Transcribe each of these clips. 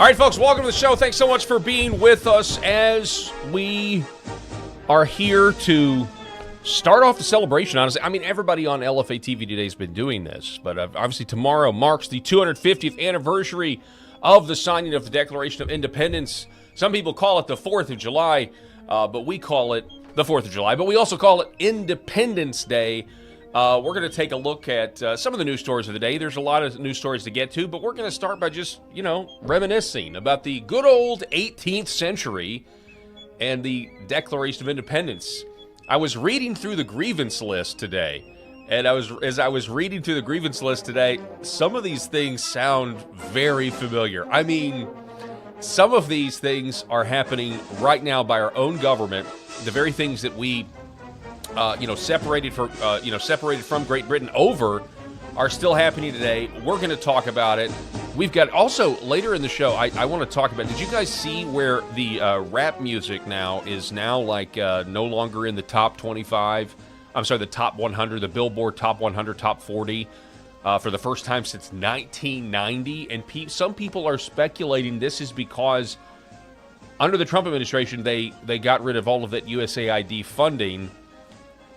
All right, folks, welcome to the show. Thanks so much for being with us as we are here to start off the celebration. Honestly, I mean, everybody on LFA TV today has been doing this, but obviously tomorrow marks the 250th anniversary of the signing of the Declaration of Independence. Some people call it the 4th of July, but we call it the 4th of July. But we also call it Independence Day. We're going to take a look at some of the news stories of the day. There's a lot of news stories to get to, but we're going to start by just, reminiscing about the good old 18th century and the Declaration of Independence. I was reading through the grievance list today, and as I was reading through the grievance list today, some of these things sound very familiar. I mean, some of these things are happening right now by our own government. The very things that we separated from Great Britain over are still happening today. We're going to talk about it. We've got also later in the show, I want to talk about, did you guys see where the rap music is no longer in the top 25? I'm sorry, the top 100, the Billboard top 100, top 40 for the first time since 1990. And some people are speculating this is because under the Trump administration, they got rid of all of that USAID funding.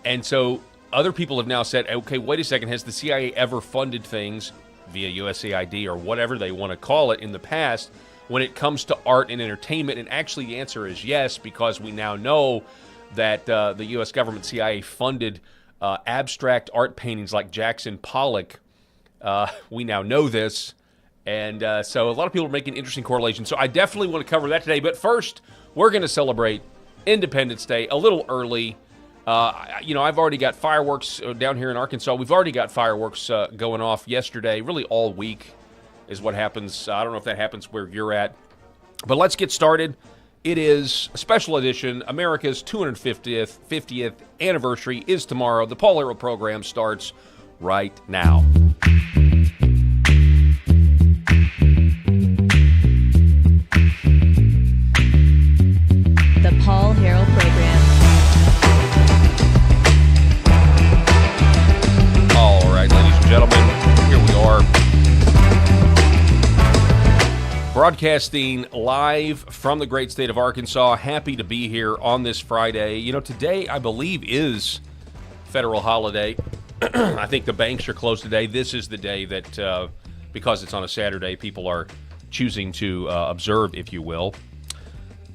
And so other people have now said, okay, wait a second, has the CIA ever funded things via USAID or whatever they want to call it in the past when it comes to art and entertainment? And actually the answer is yes, because we now know that the U.S. government CIA funded abstract art paintings like Jackson Pollock. We now know this. And so a lot of people are making interesting correlations. So I definitely want to cover that today. But first, we're going to celebrate Independence Day a little early. I've already got fireworks down here in Arkansas. We've already got fireworks going off yesterday. Really all week is what happens. I don't know if that happens where you're at. But let's get started. It is a special edition. America's 250th anniversary is tomorrow. The Paul Harrell program starts right now. The Paul Harrell program. Gentlemen, here we are, broadcasting live from the great state of Arkansas. Happy to be here on this Friday. Today, I believe, is federal holiday. I think the banks are closed today. This is the day that, because it's on a Saturday, people are choosing to observe, if you will.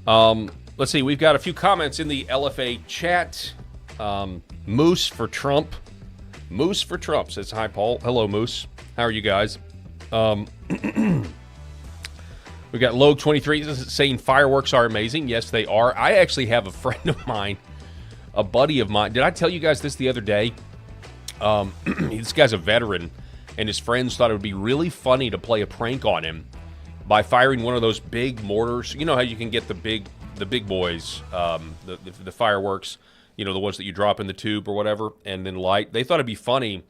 Let's see. We've got a few comments in the LFA chat. Moose for Trump. Moose for Trump says, hi, Paul. Hello, Moose. How are you guys? We've got Logue23 saying fireworks are amazing. Yes, they are. I actually have a friend of mine, a buddy of mine. Did I tell you guys this the other day? This guy's a veteran, and his friends thought it would be really funny to play a prank on him by firing one of those big mortars. You know how you can get the big boys, the fireworks, the ones that you drop in the tube or whatever, and then light. They thought it'd be funny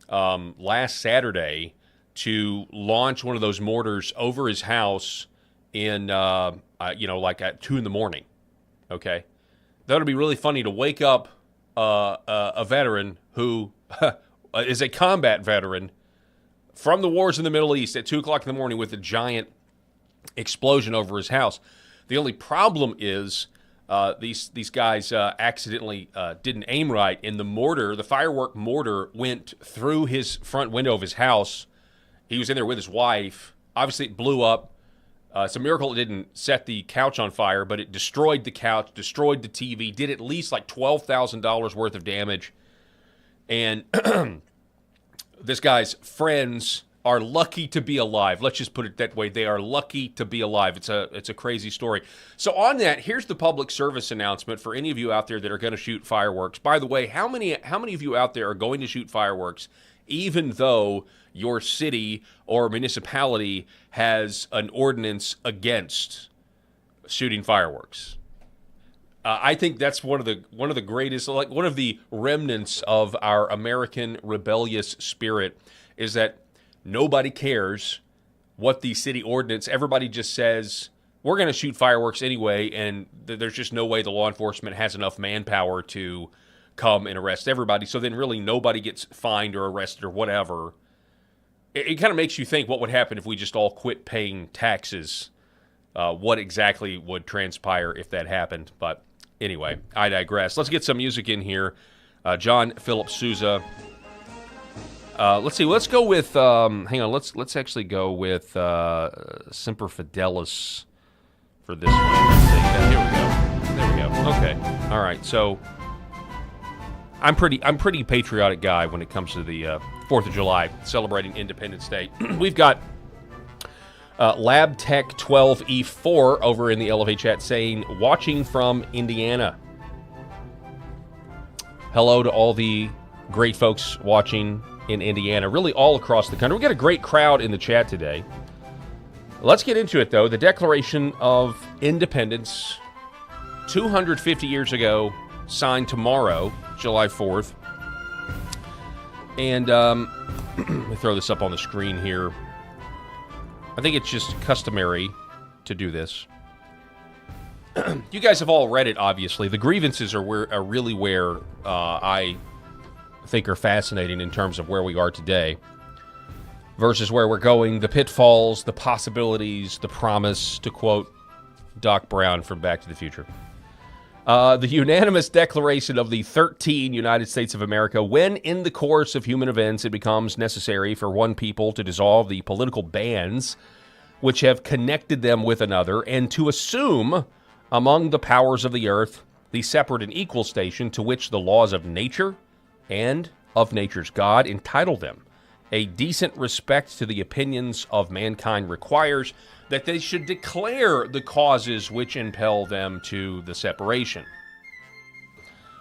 last Saturday to launch one of those mortars over his house in, like at 2 in the morning. Okay? That would be really funny to wake up a veteran who is a combat veteran from the wars in the Middle East at 2 o'clock in the morning with a giant explosion over his house. The only problem is these guys accidentally didn't aim right, and the firework mortar went through his front window of his house. He was in there with his wife. Obviously, it blew up. It's a miracle it didn't set the couch on fire, but it destroyed the couch, destroyed the TV, did at least like $12,000 worth of damage. And this guy's friends are lucky to be alive. Let's just put it that way. They are lucky to be alive. It's a crazy story. So on that, here's the public service announcement for any of you out there that are going to shoot fireworks. By the way, how many of you out there are going to shoot fireworks even though your city or municipality has an ordinance against shooting fireworks? I think that's one of the greatest, like one of the remnants of our American rebellious spirit is that nobody cares what the city ordinance. Everybody just says, we're going to shoot fireworks anyway, and there's just no way the law enforcement has enough manpower to come and arrest everybody. So then really nobody gets fined or arrested or whatever. It kind of makes you think what would happen if we just all quit paying taxes what exactly would transpire if that happened. But anyway, I digress. Let's get some music in here. John Philip Sousa. Let's see. Let's go with. Hang on. Let's actually go with Semper Fidelis for this one. Let's see. Here we go. There we go. Okay. All right. So I'm pretty patriotic guy when it comes to the 4th of July, celebrating Independence Day. We've got Lab Tech 12E4 over in the LFA chat saying, watching from Indiana. Hello to all the great folks watching in Indiana, really all across the country. We got a great crowd in the chat today. Let's get into it, though. The Declaration of Independence, 250 years ago, signed tomorrow, July 4th. And let me throw this up on the screen here. I think it's just customary to do this. You guys have all read it, obviously. The grievances are really where I think are fascinating in terms of where we are today versus where we're going, the pitfalls, the possibilities, the promise, to quote Doc Brown from Back to the Future. The unanimous declaration of the 13 United States of America, when in the course of human events it becomes necessary for one people to dissolve the political bands which have connected them with another, and to assume among the powers of the earth the separate and equal station to which the laws of nature and of nature's God entitle them, a decent respect to the opinions of mankind requires that they should declare the causes which impel them to the separation.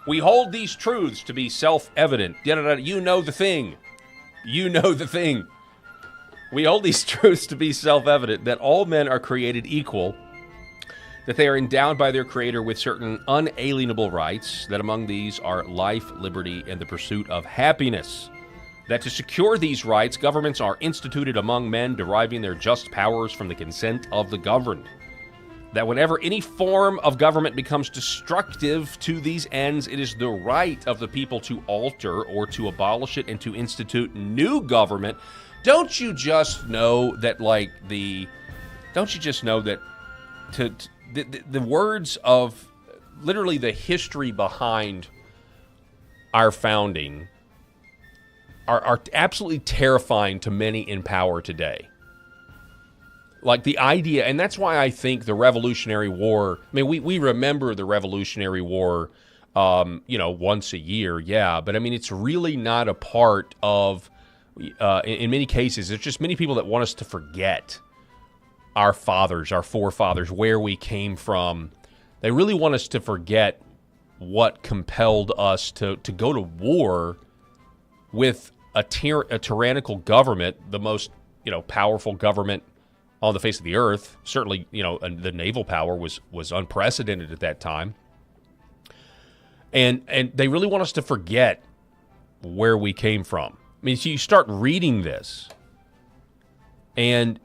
We hold these truths to be self-evident. You know the thing. You know the thing. We hold these truths to be self-evident, that all men are created equal, that they are endowed by their Creator with certain unalienable rights, that among these are life, liberty, and the pursuit of happiness, that to secure these rights, governments are instituted among men, deriving their just powers from the consent of the governed, that whenever any form of government becomes destructive to these ends, it is the right of the people to alter or to abolish it and to institute new government. Don't you just know that, the words of literally the history behind our founding are absolutely terrifying to many in power today. Like the idea, and that's why I think the Revolutionary War, I mean, we remember the Revolutionary War, once a year, yeah, but I mean, it's really not a part of, in many cases, there's just many people that want us to forget our fathers, our forefathers, where we came from. They really want us to forget what compelled us to go to war with a tyrannical government, the most, powerful government on the face of the earth. Certainly, the naval power was unprecedented at that time. And they really want us to forget where we came from. I mean, so you start reading this, and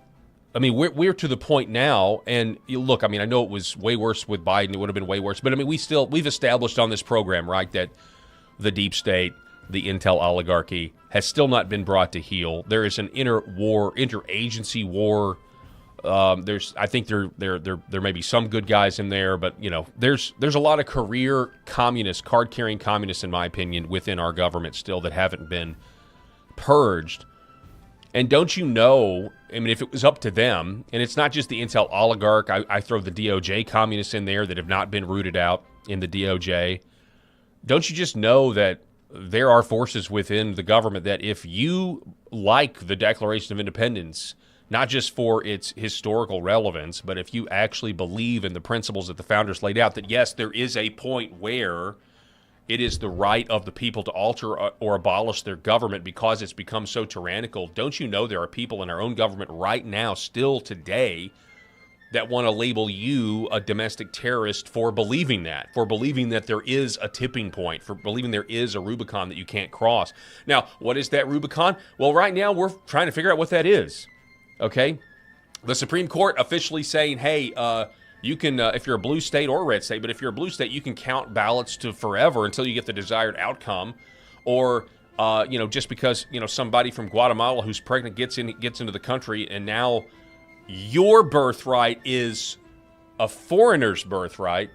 I mean, we're to the point now, and look, I mean, I know it was way worse with Biden. It would have been way worse. But I mean, we've established on this program, right, that the deep state, the intel oligarchy, has still not been brought to heel. There is an interagency war. I think there may be some good guys in there, but there's a lot of career communists, card-carrying communists, in my opinion, within our government still that haven't been purged. And don't you know, I mean, if it was up to them, and it's not just the intel oligarch, I throw the DOJ communists in there that have not been rooted out in the DOJ. Don't you just know that there are forces within the government that if you like the Declaration of Independence, not just for its historical relevance, but if you actually believe in the principles that the founders laid out, that yes, there is a point where it is the right of the people to alter or abolish their government because it's become so tyrannical. Don't you know there are people in our own government right now, still today, that want to label you a domestic terrorist for believing that there is a tipping point, for believing there is a Rubicon that you can't cross. Now, what is that Rubicon? Well, right now we're trying to figure out what that is, okay? The Supreme Court officially saying, hey, you can, if you're a blue state or a red state, but if you're a blue state, you can count ballots to forever until you get the desired outcome. Or, just because, somebody from Guatemala who's pregnant gets into the country, and now your birthright is a foreigner's birthright.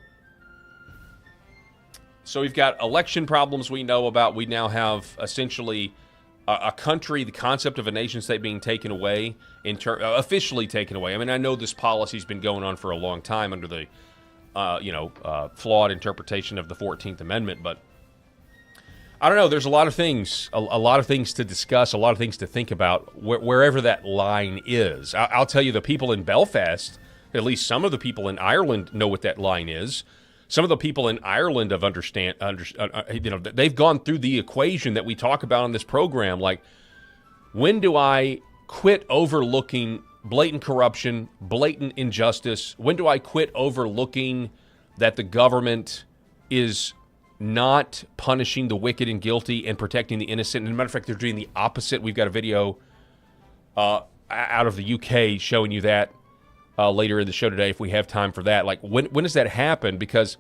So we've got election problems we know about. We now have essentially a country, the concept of a nation state being taken away, officially taken away. I mean, I know this policy's been going on for a long time under the, flawed interpretation of the 14th Amendment, but I don't know. There's a lot of things, a lot of things to discuss, a lot of things to think about, wherever that line is. I'll tell you, the people in Belfast, at least some of the people in Ireland know what that line is. Some of the people in Ireland have they've gone through the equation that we talk about on this program. Like, when do I quit overlooking blatant corruption, blatant injustice? When do I quit overlooking that the government is not punishing the wicked and guilty and protecting the innocent? And as a matter of fact, they're doing the opposite. We've got a video out of the UK showing you that later in the show today, if we have time for that. Like, when does that happen? Because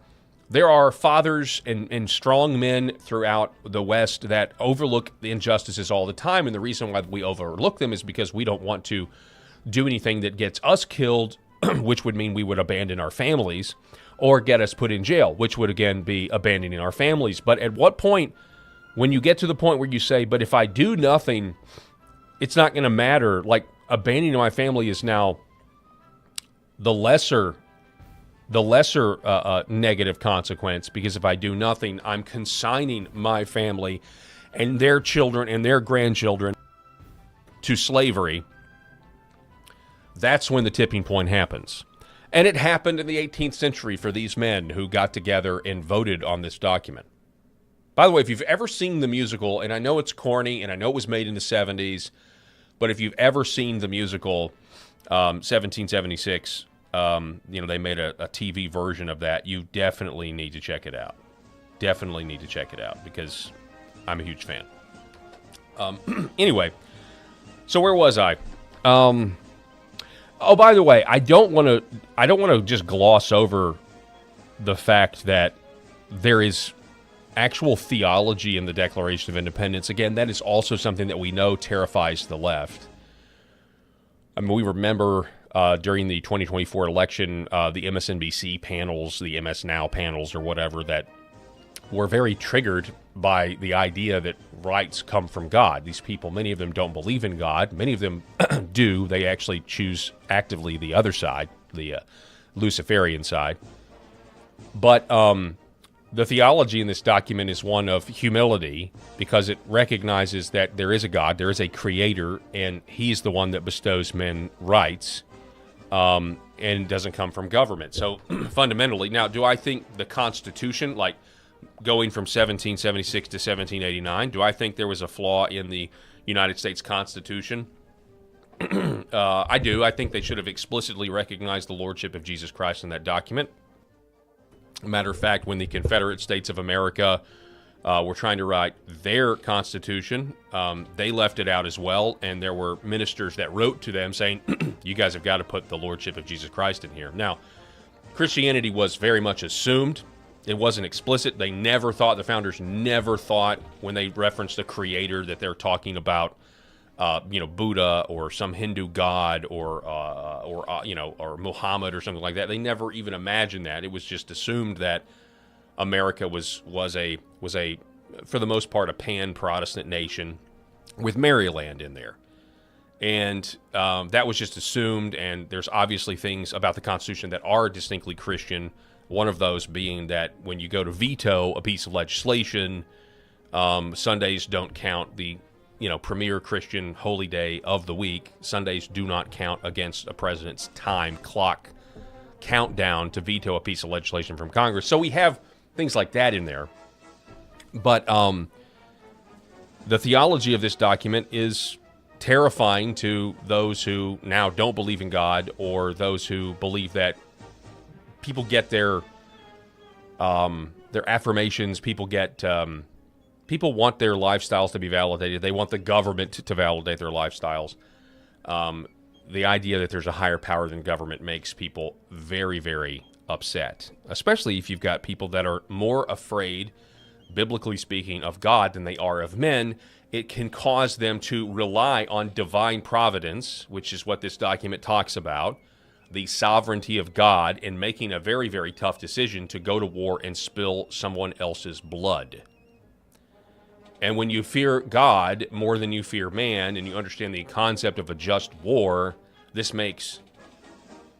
there are fathers and strong men throughout the West that overlook the injustices all the time, and the reason why we overlook them is because we don't want to do anything that gets us killed, which would mean we would abandon our families, or get us put in jail, which would again be abandoning our families. But at what point, when you get to the point where you say, but if I do nothing, it's not going to matter, like, abandoning my family is now the lesser negative consequence, because if I do nothing, I'm consigning my family and their children and their grandchildren to slavery. That's when the tipping point happens. And it happened in the 18th century for these men who got together and voted on this document. By the way, if you've ever seen the musical, and I know it's corny, and I know it was made in the 70s, but if you've ever seen the musical 1776, they made a TV version of that, you definitely need to check it out. Definitely need to check it out, because I'm a huge fan. Anyway, so where was I? Oh, by the way, I don't want to just gloss over the fact that there is actual theology in the Declaration of Independence. Again, that is also something that we know terrifies the left. I mean, we remember during the 2024 election, the MSNBC panels, the MS Now panels or whatever, that were very triggered by the idea that rights come from God. These people, many of them don't believe in God. Many of them do. They actually choose actively the other side, the Luciferian side. But the theology in this document is one of humility, because it recognizes that there is a God, there is a creator, and he's the one that bestows men rights, and it doesn't come from government. So fundamentally, now, do I think the Constitution, like going from 1776 to 1789, do I think there was a flaw in the United States Constitution? I do. I think they should have explicitly recognized the lordship of Jesus Christ in that document. Matter of fact, when the Confederate States of America were trying to write their Constitution, they left it out as well, and there were ministers that wrote to them saying, you guys have got to put the lordship of Jesus Christ in here. Now, Christianity was very much assumed. It wasn't explicit. They never thought, the founders never thought, when they referenced the creator, that they're talking about Buddha or some Hindu god or Muhammad or something like that. They never even imagined that. It was just assumed that America was a for the most part a pan-Protestant nation with Maryland in there, and that was just assumed. And there's obviously things about the Constitution that are distinctly Christian. One of those being that when you go to veto a piece of legislation, Sundays don't count. The premier Christian holy day of the week, Sundays do not count against a president's time clock countdown to veto a piece of legislation from Congress. So we have things like that in there. But the theology of this document is terrifying to those who now don't believe in God, or those who believe that people get their affirmations, people want their lifestyles to be validated. They want the government to validate their lifestyles. The idea that there's a higher power than government makes people very, very upset, especially if you've got people that are more afraid, biblically speaking, of God than they are of men. It can cause them to rely on divine providence, which is what this document talks about, the sovereignty of God in making a very, very tough decision to go to war and spill someone else's blood. And when you fear God more than you fear man, and you understand the concept of a just war, this makes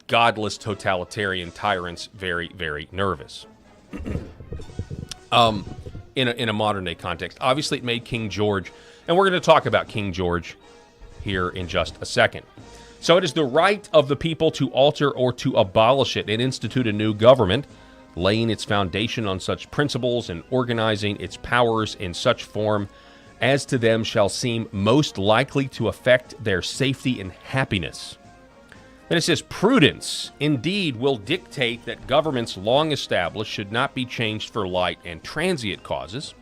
godless totalitarian tyrants very, very nervous. In a modern-day context. Obviously, it made King George, and we're going to talk about King George here in just a second. So it is the right of the people to alter or to abolish it and institute a new government, laying its foundation on such principles and organizing its powers in such form as to them shall seem most likely to affect their safety and happiness. Then it says, prudence indeed will dictate that governments long established should not be changed for light and transient causes.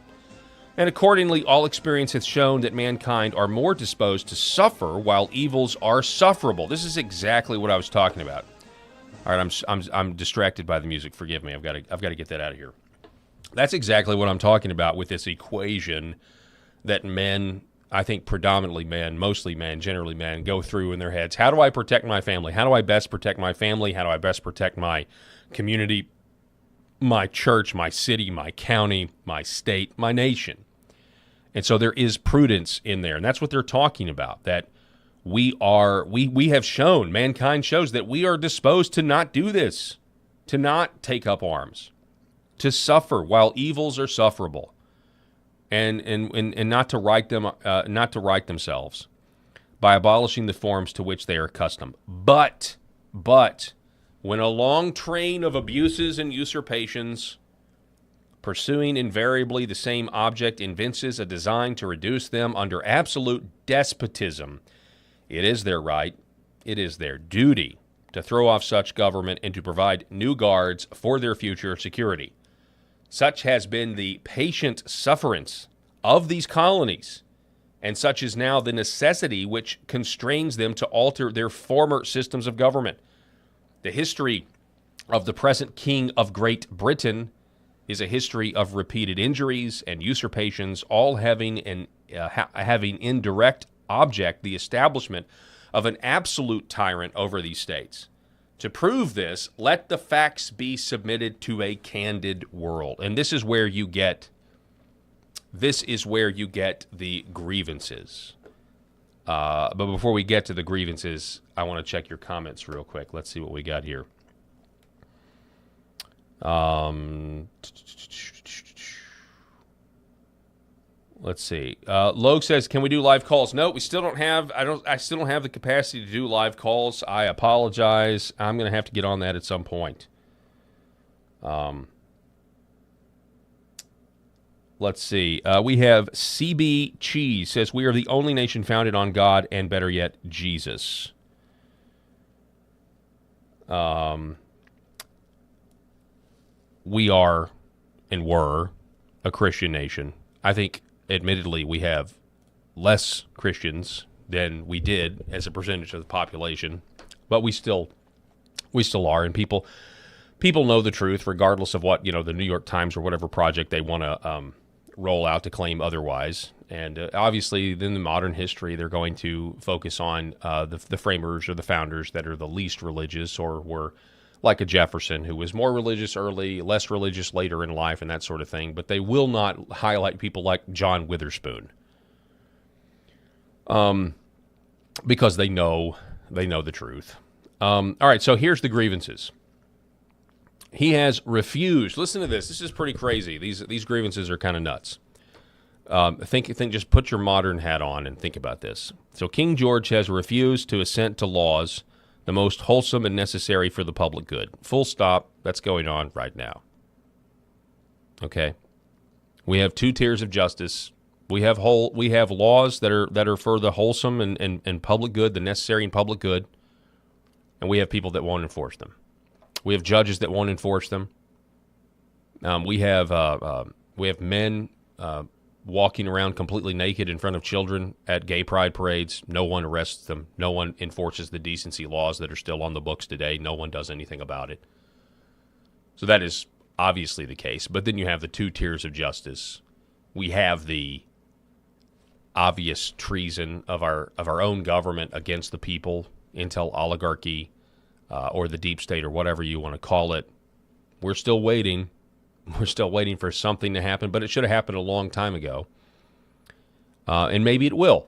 And accordingly, all experience hath shown that mankind are more disposed to suffer while evils are sufferable. This is exactly what I was talking about. All right, I'm distracted by the music. Forgive me. I've got to get that out of here. That's exactly what I'm talking about with this equation that men, I think predominantly men, mostly men, generally men, go through in their heads. How do I protect my family? How do I best protect my family? How do I best protect my community, my church, my city, my county, my state, my nation? And so there is prudence in there. And that's what they're talking about, that we have shown, mankind shows that we are disposed to not do this, to not take up arms, to suffer while evils are sufferable. And not to right them, not to right themselves by abolishing the forms to which they are accustomed. But when a long train of abuses and usurpations, pursuing invariably the same object, evinces a design to reduce them under absolute despotism, it is their right, it is their duty to throw off such government and to provide new guards for their future security. Such has been the patient sufferance of these colonies, and such is now the necessity which constrains them to alter their former systems of government. The history of the present King of Great Britain is a history of repeated injuries and usurpations, all having in direct object the establishment of an absolute tyrant over these states. To prove this, let the facts be submitted to a candid world. And this is where you get the grievances. But before we get to the grievances, I want to check your comments real quick. Let's see what we got here. Let's see. Logue says, "Can we do live calls?" No, we still don't have. I still don't have the capacity to do live calls. I apologize. I'm going to have to get on that at some point. Let's see. We have CB Cheese says, "We are the only nation founded on God and, better yet, Jesus." We are and were a Christian nation. I think, admittedly, we have less Christians than we did as a percentage of the population, but we still are, and people know the truth, regardless of what the New York Times or whatever project they want to roll out to claim otherwise. And obviously, in the modern history, they're going to focus on the framers or the founders that are the least religious, or were like a Jefferson, who was more religious early, less religious later in life, and that sort of thing. But they will not highlight people like John Witherspoon, because they know the truth. All right, so here's the grievances. He has refused. Listen to this. This is pretty crazy. These grievances are kind of nuts. Think. Just put your modern hat on and think about this. So King George has refused to assent to laws the most wholesome and necessary for the public good. Full stop. That's going on right now. Okay. We have two tiers of justice. We have laws that are for the wholesome and public good, the necessary and public good, and we have people that won't enforce them. We have judges that won't enforce them. We have men walking around completely naked in front of children at gay pride parades. No one arrests them. No one enforces the decency laws that are still on the books today. No one does anything about it. So that is obviously the case. But then you have the two tiers of justice. We have the obvious treason of our own government against the people, intel oligarchy, or the deep state or whatever you want to call it. We're still waiting. We're still waiting for something to happen, but it should have happened a long time ago. And maybe it will.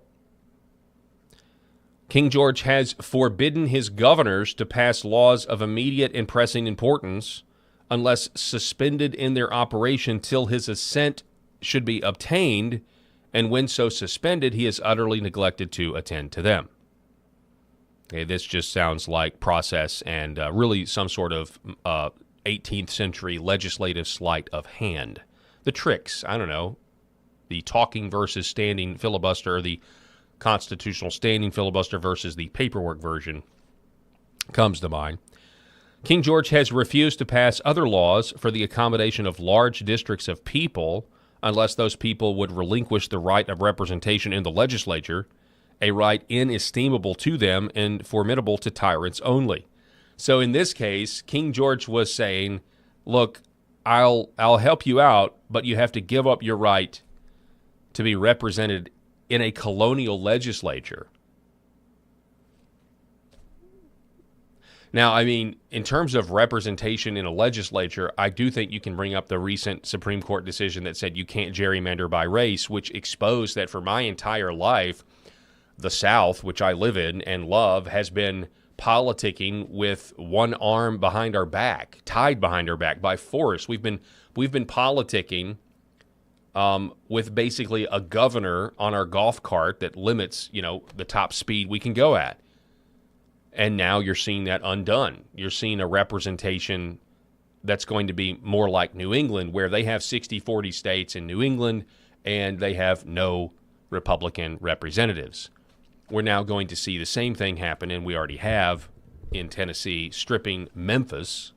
King George has forbidden his governors to pass laws of immediate and pressing importance unless suspended in their operation till his assent should be obtained, and when so suspended, he is utterly neglected to attend to them. Okay, this just sounds like process and really some sort of 18th century legislative sleight of hand. The tricks, I don't know, the talking versus standing filibuster, or the constitutional standing filibuster versus the paperwork version comes to mind. King George has refused to pass other laws for the accommodation of large districts of people unless those people would relinquish the right of representation in the legislature, a right inestimable to them and formidable to tyrants only. So in this case, King George was saying, look, I'll help you out, but you have to give up your right to be represented in a colonial legislature. Now, I mean, in terms of representation in a legislature, I do think you can bring up the recent Supreme Court decision that said you can't gerrymander by race, which exposed that for my entire life, the South, which I live in and love, has been politicking with one arm behind our back, tied behind our back by force. We've been politicking with basically a governor on our golf cart that limits, the top speed we can go at. And now you're seeing that undone. You're seeing a representation that's going to be more like New England, where they have 60-40 states in New England and they have no Republican representatives. We're now going to see the same thing happen, and we already have in Tennessee, stripping Memphis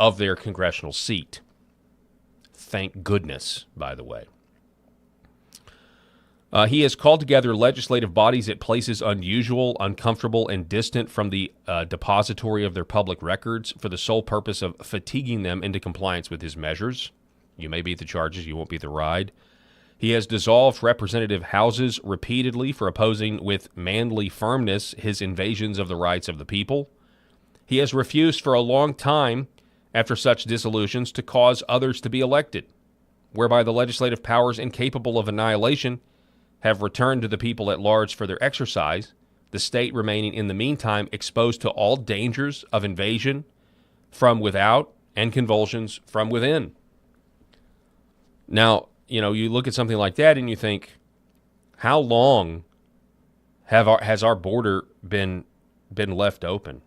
of their congressional seat. Thank goodness, by the way. He has called together legislative bodies at places unusual, uncomfortable, and distant from the depository of their public records for the sole purpose of fatiguing them into compliance with his measures. You may beat the charges, you won't beat the ride. He has dissolved representative houses repeatedly for opposing with manly firmness his invasions of the rights of the people. He has refused for a long time, after such dissolutions, to cause others to be elected, whereby the legislative powers incapable of annihilation have returned to the people at large for their exercise, the state remaining in the meantime exposed to all dangers of invasion from without and convulsions from within. Now, you look at something like that and you think, how long has our border been left open?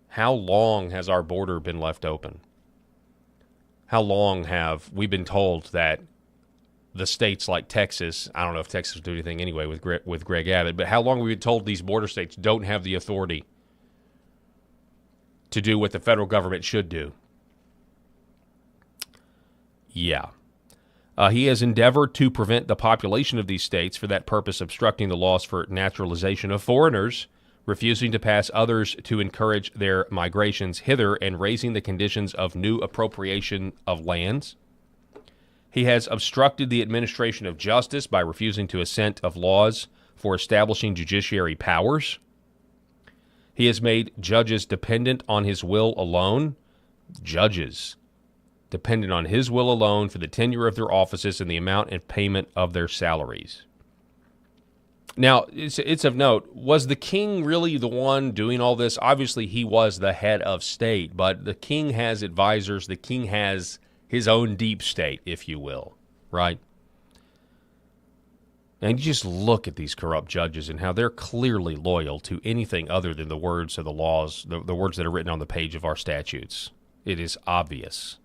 How long has our border been left open? How long have we been told that the states like Texas, I don't know if Texas will do anything anyway with Greg Abbott, but how long have we been told these border states don't have the authority to do what the federal government should do? Yeah. He has endeavored to prevent the population of these states, for that purpose obstructing the laws for naturalization of foreigners, refusing to pass others to encourage their migrations hither, and raising the conditions of new appropriation of lands. He has obstructed the administration of justice by refusing to assent of laws for establishing judiciary powers. He has made judges dependent on his will alone. Judges dependent on his will alone for the tenure of their offices and the amount and payment of their salaries. Now, it's of note, was the king really the one doing all this? Obviously, he was the head of state, but the king has advisors. The king has his own deep state, if you will, right? And you just look at these corrupt judges and how they're clearly loyal to anything other than the words of the laws, the words that are written on the page of our statutes. It is obvious.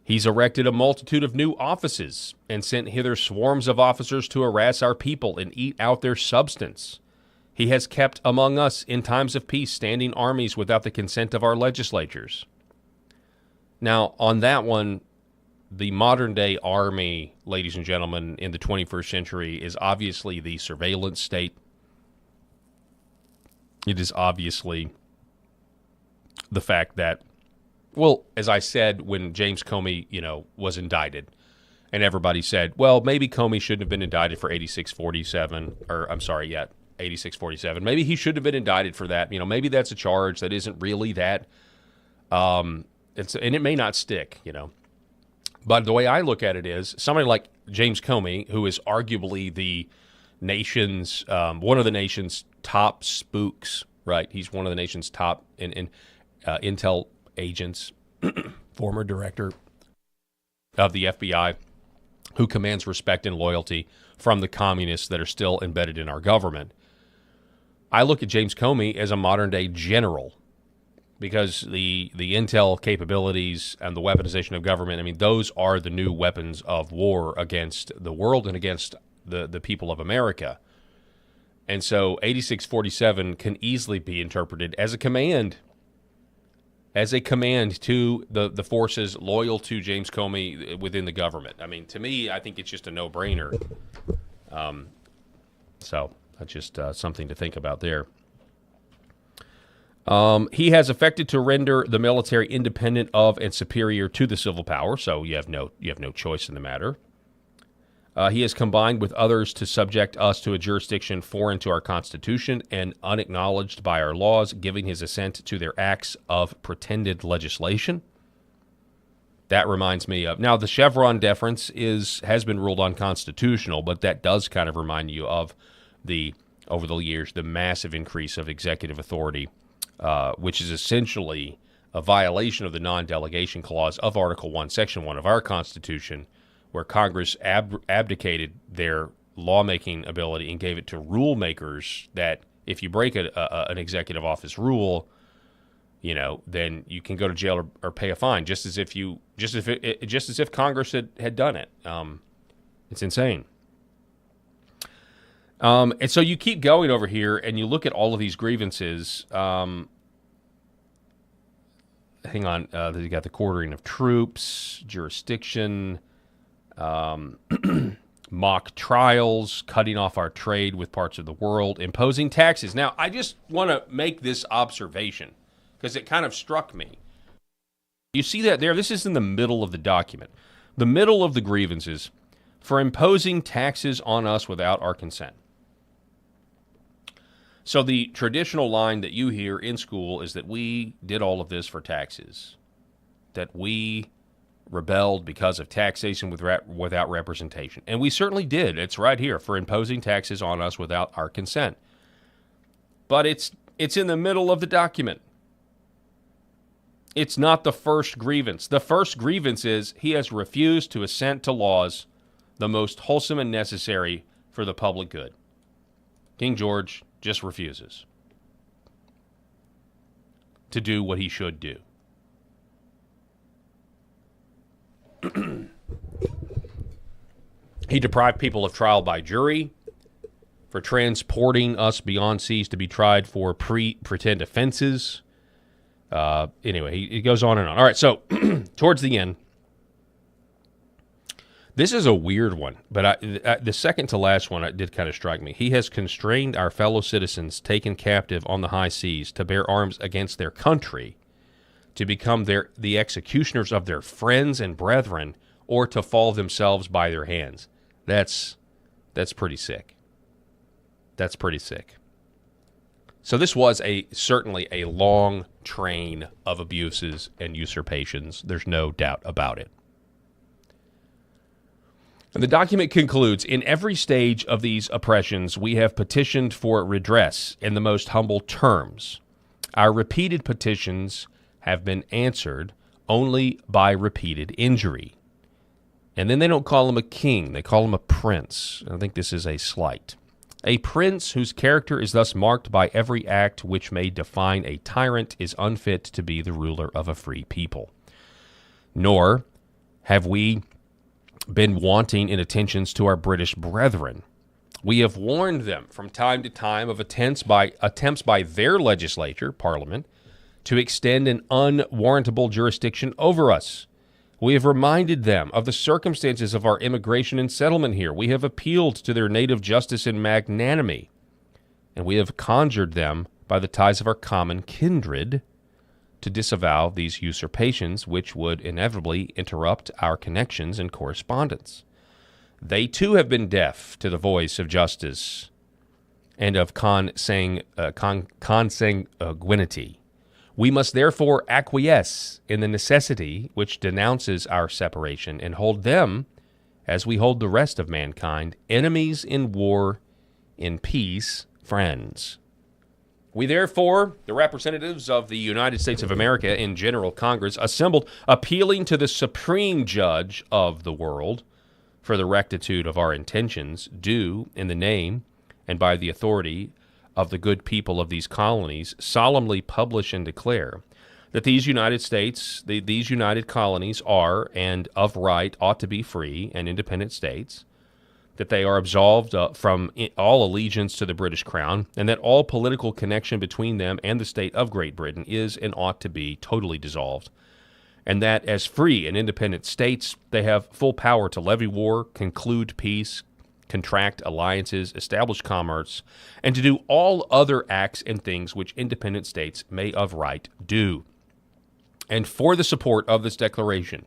He's erected a multitude of new offices and sent hither swarms of officers to harass our people and eat out their substance. He has kept among us in times of peace standing armies without the consent of our legislatures. Now, on that one, the modern-day army, ladies and gentlemen, in the 21st century is obviously the surveillance state. It is obviously the fact that, well, as I said when James Comey, was indicted, and everybody said, well, maybe Comey shouldn't have been indicted for 8647, 8647. Maybe he should have been indicted for that. Maybe that's a charge that isn't really that. And it may not stick, But the way I look at it is somebody like James Comey, who is arguably the nation's one of the nation's top spooks, right? He's one of the nation's top intel agents, former director of the FBI, who commands respect and loyalty from the communists that are still embedded in our government. I look at James Comey as a modern-day general because the intel capabilities and the weaponization of government, those are the new weapons of war against the world and against the people of America. And so 8647 can easily be interpreted as a command to the forces loyal to James Comey within the government. To me, I think it's just a no-brainer. So that's just something to think about there. He has affected to render the military independent of and superior to the civil power, so you have no choice in the matter. He has combined with others to subject us to a jurisdiction foreign to our Constitution and unacknowledged by our laws, giving his assent to their acts of pretended legislation. That reminds me of, now the Chevron deference has been ruled unconstitutional, but that does kind of remind you of over the years, the massive increase of executive authority, which is essentially a violation of the non-delegation clause of Article 1, Section 1 of our Constitution, where Congress abdicated their lawmaking ability and gave it to rule makers that if you break an executive office rule, then you can go to jail or pay a fine, just as if Congress had done it. It's insane. And so you keep going over here and you look at all of these grievances. Hang on. You got the quartering of troops, jurisdiction, mock trials, cutting off our trade with parts of the world, imposing taxes. Now, I just want to make this observation because it kind of struck me. You see that there? This is in the middle of the document. The middle of the grievances for imposing taxes on us without our consent. So the traditional line that you hear in school is that we did all of this for taxes, that we rebelled because of taxation without representation. And we certainly did. It's right here, for imposing taxes on us without our consent. But it's in the middle of the document. It's not the first grievance. The first grievance is he has refused to assent to laws the most wholesome and necessary for the public good. King George just refuses to do what he should do. He deprived people of trial by jury for transporting us beyond seas to be tried for pretend offenses. Anyway, he goes on and on. All right, so towards the end, this is a weird one, but the second to last one did kind of strike me. He has constrained our fellow citizens taken captive on the high seas to bear arms against their country, to become the executioners of their friends and brethren, or to fall themselves by their hands. That's pretty sick. That's pretty sick. So this was certainly a long train of abuses and usurpations. There's no doubt about it. And the document concludes, in every stage of these oppressions, we have petitioned for redress in the most humble terms. Our repeated petitions have been answered only by repeated injury. And then they don't call him a king, they call him a prince. I think this is a slight. A prince whose character is thus marked by every act which may define a tyrant is unfit to be the ruler of a free people. Nor have we been wanting in attentions to our British brethren. We have warned them from time to time of attempts by their legislature, Parliament, to extend an unwarrantable jurisdiction over us. We have reminded them of the circumstances of our immigration and settlement here. We have appealed to their native justice and magnanimity, and we have conjured them by the ties of our common kindred to disavow these usurpations, which would inevitably interrupt our connections and correspondence. They too have been deaf to the voice of justice and of consanguinity. We must therefore acquiesce in the necessity which denounces our separation and hold them, as we hold the rest of mankind, enemies in war, in peace, friends. We therefore, the representatives of the United States of America in General Congress, assembled, appealing to the supreme judge of the world for the rectitude of our intentions, do, in the name and by the authority of the good people of these colonies, solemnly publish and declare that these United States, these united colonies are, and of right ought to be free and independent states, that they are absolved from all allegiance to the British Crown, and that all political connection between them and the state of Great Britain is and ought to be totally dissolved, and that as free and independent states, they have full power to levy war, conclude peace, contract alliances, establish commerce, and to do all other acts and things which independent states may of right do. And for the support of this declaration,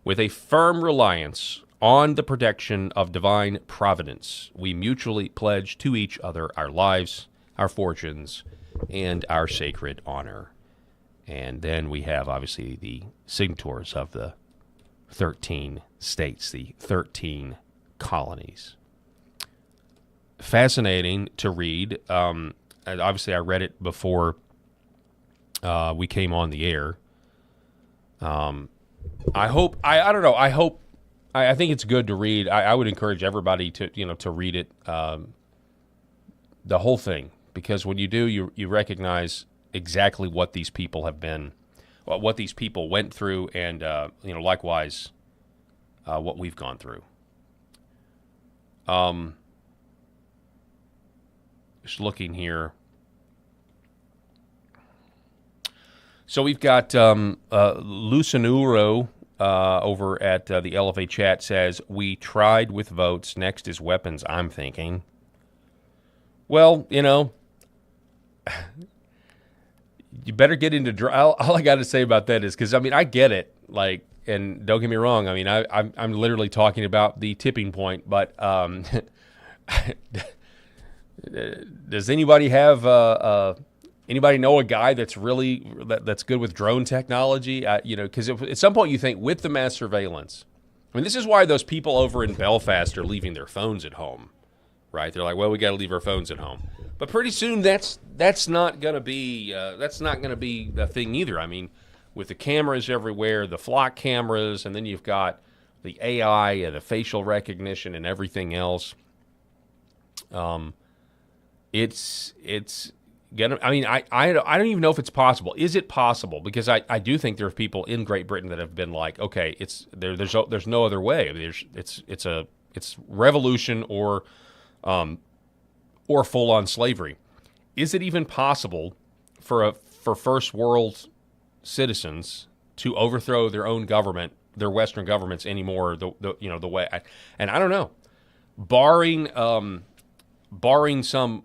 with a firm reliance on the protection of divine providence, we mutually pledge to each other our lives, our fortunes, and our sacred honor. And then we have, obviously, the signatories of the 13 states, the 13 colonies. Fascinating to read. And obviously, I read it before we came on the air. I hope, I don't know, I think it's good to read. I would encourage everybody to read it, the whole thing, because when you do, you recognize exactly what these people have been, what these people went through, and likewise, what we've gone through. Just looking here. So we've got Lucinuro over at the LFA chat says, we tried with votes. Next is weapons, I'm thinking. Well, you better get into... All I got to say about that is, because, I get it. And don't get me wrong. I'm literally talking about the tipping point. But does anybody have... Anybody know a guy that's good with drone technology? Because at some point you think with the mass surveillance, this is why those people over in Belfast are leaving their phones at home, right? They're like, well, we got to leave our phones at home, but pretty soon that's not going to be the thing either. With the cameras everywhere, the flock cameras, and then you've got the AI and the facial recognition and everything else. It's I don't even know if it's possible. Is it possible? Because I do think there are people in Great Britain that have been like, okay, there's no other way. It's revolution or full on slavery. Is it even possible for first world citizens to overthrow their own government, their Western governments anymore? The way, and I don't know, barring some.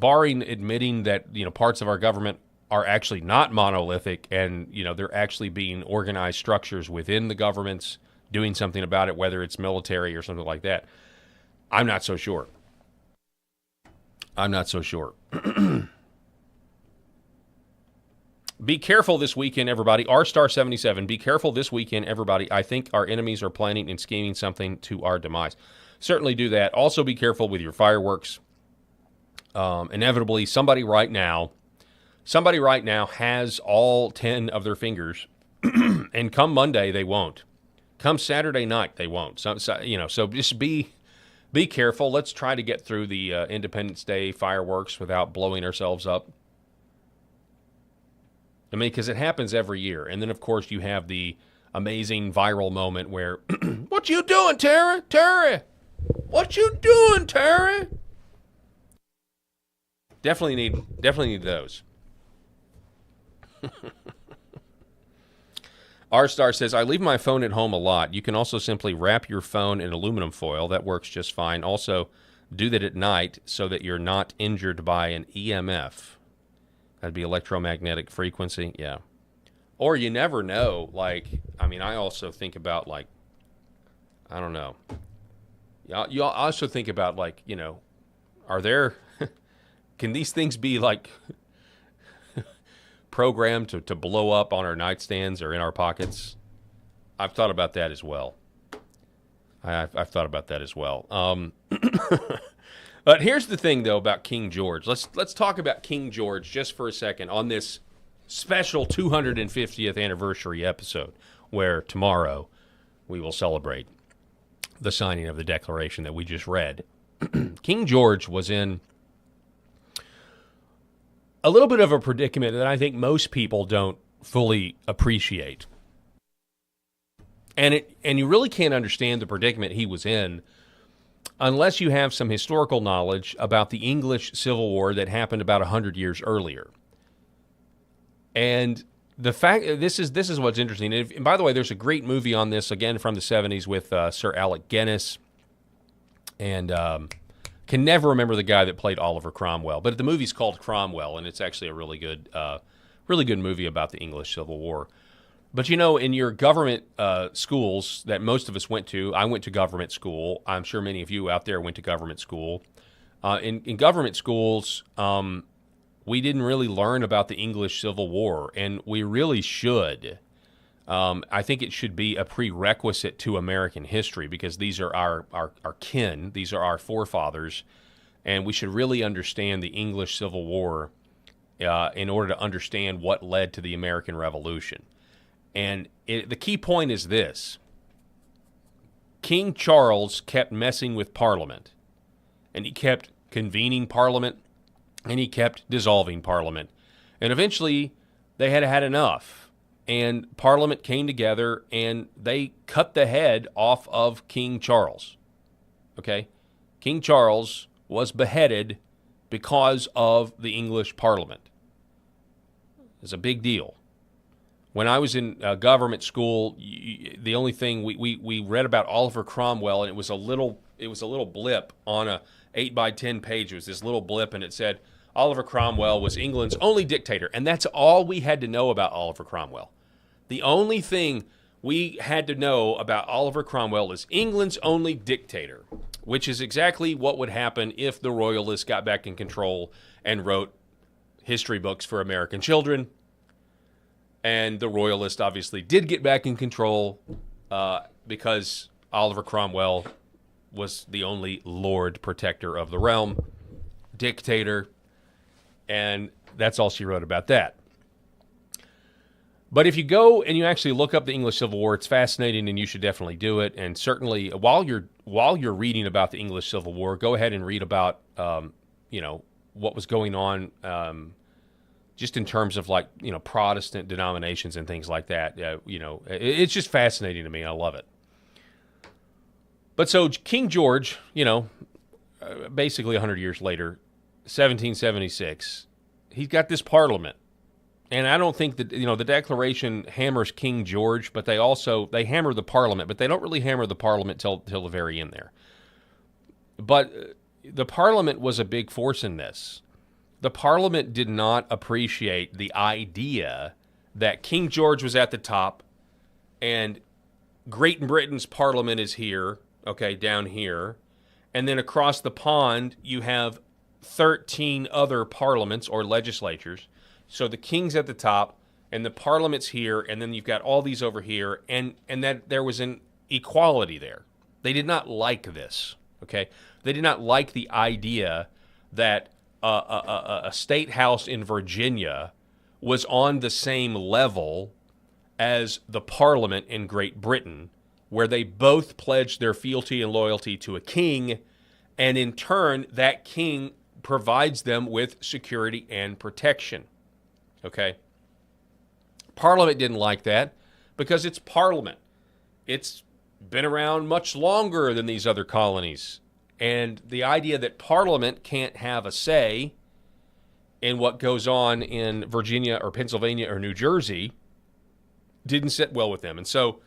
Barring admitting that, parts of our government are actually not monolithic and, they're actually being organized structures within the governments doing something about it, whether it's military or something like that. I'm not so sure. Be careful this weekend, everybody. R*77, be careful this weekend, everybody. I think our enemies are planning and scheming something to our demise. Certainly do that. Also be careful with your fireworks. Inevitably, somebody right now has all 10 of their fingers, and come Monday they won't. Come Saturday night they won't. So just be careful. Let's try to get through the Independence Day fireworks without blowing ourselves up. Because it happens every year, and then of course you have the amazing viral moment where, "What you doing, Terry? Terry, what you doing, Terry?" Definitely need those. R-Star says, I leave my phone at home a lot. You can also simply wrap your phone in aluminum foil. That works just fine. Also, do that at night so that you're not injured by an EMF. That'd be electromagnetic frequency. Yeah. Or you never know. I also think about, I don't know. You also think about, are there, can these things be like programmed to blow up on our nightstands or in our pockets? I've thought about that as well. I've thought about that as well. But here's the thing, though, about King George. Let's talk about King George just for a second on this special 250th anniversary episode, where tomorrow we will celebrate the signing of the Declaration that we just read. King George was in a little bit of a predicament that I think most people don't fully appreciate. And you really can't understand the predicament he was in unless you have some historical knowledge about the English Civil War that happened about 100 years earlier. And the fact, this is what's interesting. And by the way, there's a great movie on this, again, from the 70s with Sir Alec Guinness. And can never remember the guy that played Oliver Cromwell. But the movie's called Cromwell, and it's actually a really good movie about the English Civil War. But, in your government schools that most of us went to, I went to government school. I'm sure many of you out there went to government school. In government schools, we didn't really learn about the English Civil War, and we really should. I think it should be a prerequisite to American history because these are our kin, these are our forefathers, and we should really understand the English Civil War in order to understand what led to the American Revolution. And the key point is this. King Charles kept messing with Parliament, and he kept convening Parliament, and he kept dissolving Parliament. And eventually, they had had enough, and Parliament came together, and they cut the head off of King Charles. Okay? King Charles was beheaded because of the English Parliament. It's a big deal. When I was in government school, the only thing we read about Oliver Cromwell, and it was a little blip on a 8x10 page. It was this little blip, and it said Oliver Cromwell was England's only dictator, and that's all we had to know about Oliver Cromwell. The only thing we had to know about Oliver Cromwell is England's only dictator, which is exactly what would happen if the Royalists got back in control and wrote history books for American children. And the Royalists obviously did get back in control because Oliver Cromwell was the only Lord Protector of the realm, dictator, and that's all she wrote about that. But if you go and you actually look up the English Civil War, it's fascinating, and you should definitely do it. And certainly, while you're reading about the English Civil War, go ahead and read about what was going on. Just in terms of Protestant denominations and things like that, it's just fascinating to me. I love it. But so King George, basically 100 years later, 1776, he's got this Parliament, and I don't think that the Declaration hammers King George, but they hammer the Parliament, but they don't really hammer the Parliament till the very end there. But the Parliament was a big force in this. The Parliament did not appreciate the idea that King George was at the top and Great Britain's Parliament is here, okay, down here, and then across the pond you have 13 other parliaments or legislatures. So the King's at the top and the Parliament's here, and then you've got all these over here, and that there was an equality there. They did not like this, okay? They did not like the idea that a state house in Virginia was on the same level as the Parliament in Great Britain, where they both pledged their fealty and loyalty to a king, and in turn, that king provides them with security and protection. Okay? Parliament didn't like that because it's Parliament. It's been around much longer than these other colonies. And the idea that Parliament can't have a say in what goes on in Virginia or Pennsylvania or New Jersey didn't sit well with them. And so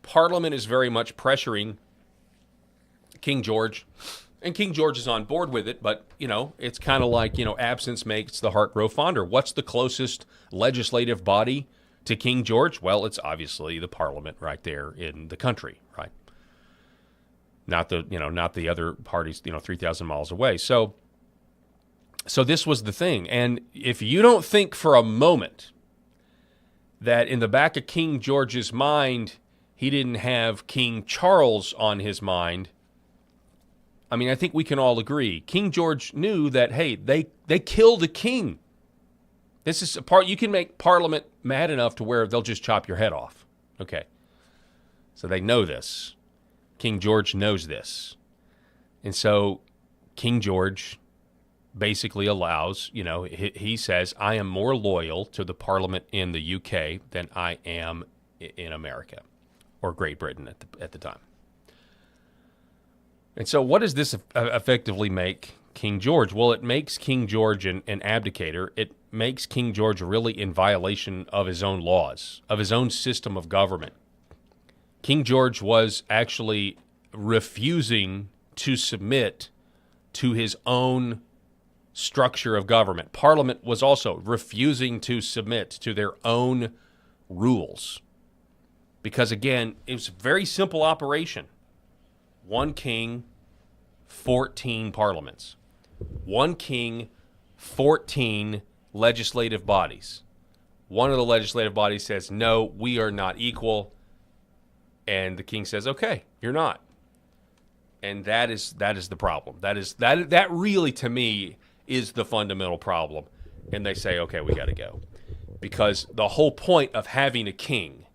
Parliament is very much pressuring King George, and King George is on board with it, but, it's kind of like, absence makes the heart grow fonder. What's the closest legislative body to King George? Well, it's obviously the Parliament right there in the country, right? Not the other parties, 3,000 miles away. So So this was the thing. And if you don't think for a moment that in the back of King George's mind, he didn't have King Charles on his mind, I mean, I think we can all agree. King George knew that, hey, they killed a king. This is a part, you can make Parliament mad enough to where they'll just chop your head off. Okay. So they know this. King George knows this. And so King George basically allows, he says, I am more loyal to the Parliament in the UK than I am in America or Great Britain at the time. And so what does this effectively make King George? Well, it makes King George an abdicator. It makes King George really in violation of his own laws, of his own system of government. King George was actually refusing to submit to his own structure of government. Parliament was also refusing to submit to their own rules. Because, again, it was a very simple operation. One king, 14 parliaments. One king, 14 legislative bodies. One of the legislative bodies says, no, we are not equal. And the king says, okay, you're not. And that is the problem. That really, to me, is the fundamental problem. And they say, okay, we got to go. Because the whole point of having a king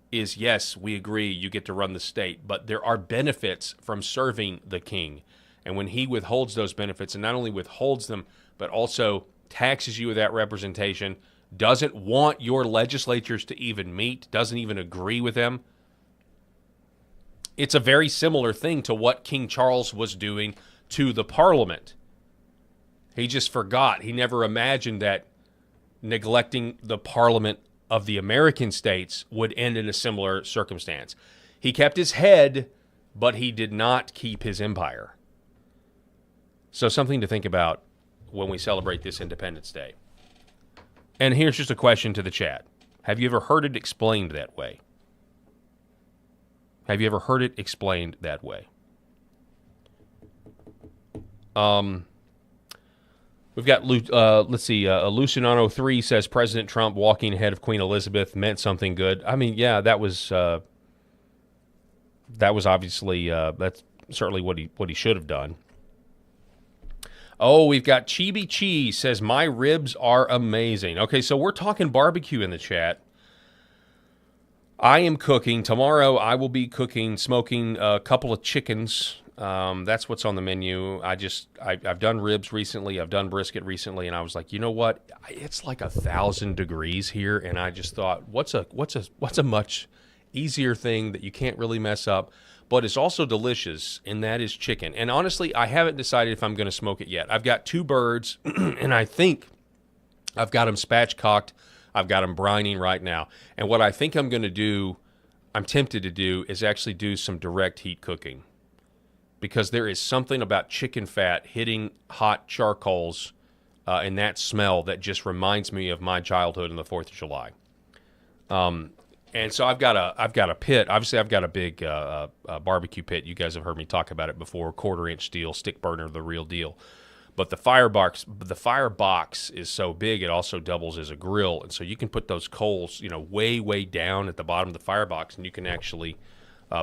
is, yes, we agree, you get to run the state, but there are benefits from serving the king. And when he withholds those benefits, and not only withholds them, but also taxes you with that representation, doesn't want your legislatures to even meet, doesn't even agree with them, it's a very similar thing to what King Charles was doing to the Parliament. He just forgot. He never imagined that neglecting the Parliament of the American states would end in a similar circumstance. He kept his head, but he did not keep his empire. So something to think about when we celebrate this Independence Day. And here's just a question to the chat. Have you ever heard it explained that way? Have you ever heard it explained that way? We've got, let's see, Luciano 3 says President Trump walking ahead of Queen Elizabeth meant something good. I mean, yeah, that was obviously, that's certainly what he should have done. Oh, we've got Chibi Cheese says, my ribs are amazing. Okay, so we're talking barbecue in the chat. I am cooking. Tomorrow I will be smoking a couple of chickens. That's what's on the menu. I've done ribs recently. I've done brisket recently, and I was like, you know what? It's like 1,000 degrees here, and I just thought, what's a much easier thing that you can't really mess up, but it's also delicious, and that is chicken. And honestly, I haven't decided if I'm going to smoke it yet. I've got 2 birds, and I think I've got them spatchcocked. I've got them brining right now. And what I think I'm going to do, I'm tempted to do, is actually do some direct heat cooking. Because there is something about chicken fat hitting hot charcoals and that smell that just reminds me of my childhood on the 4th of July. And so I've got a pit. Obviously, I've got a big barbecue pit. You guys have heard me talk about it before. 1/4-inch steel, stick burner, the real deal. But the firebox is so big, it also doubles as a grill. And so you can put those coals, way, way down at the bottom of the firebox, and you can actually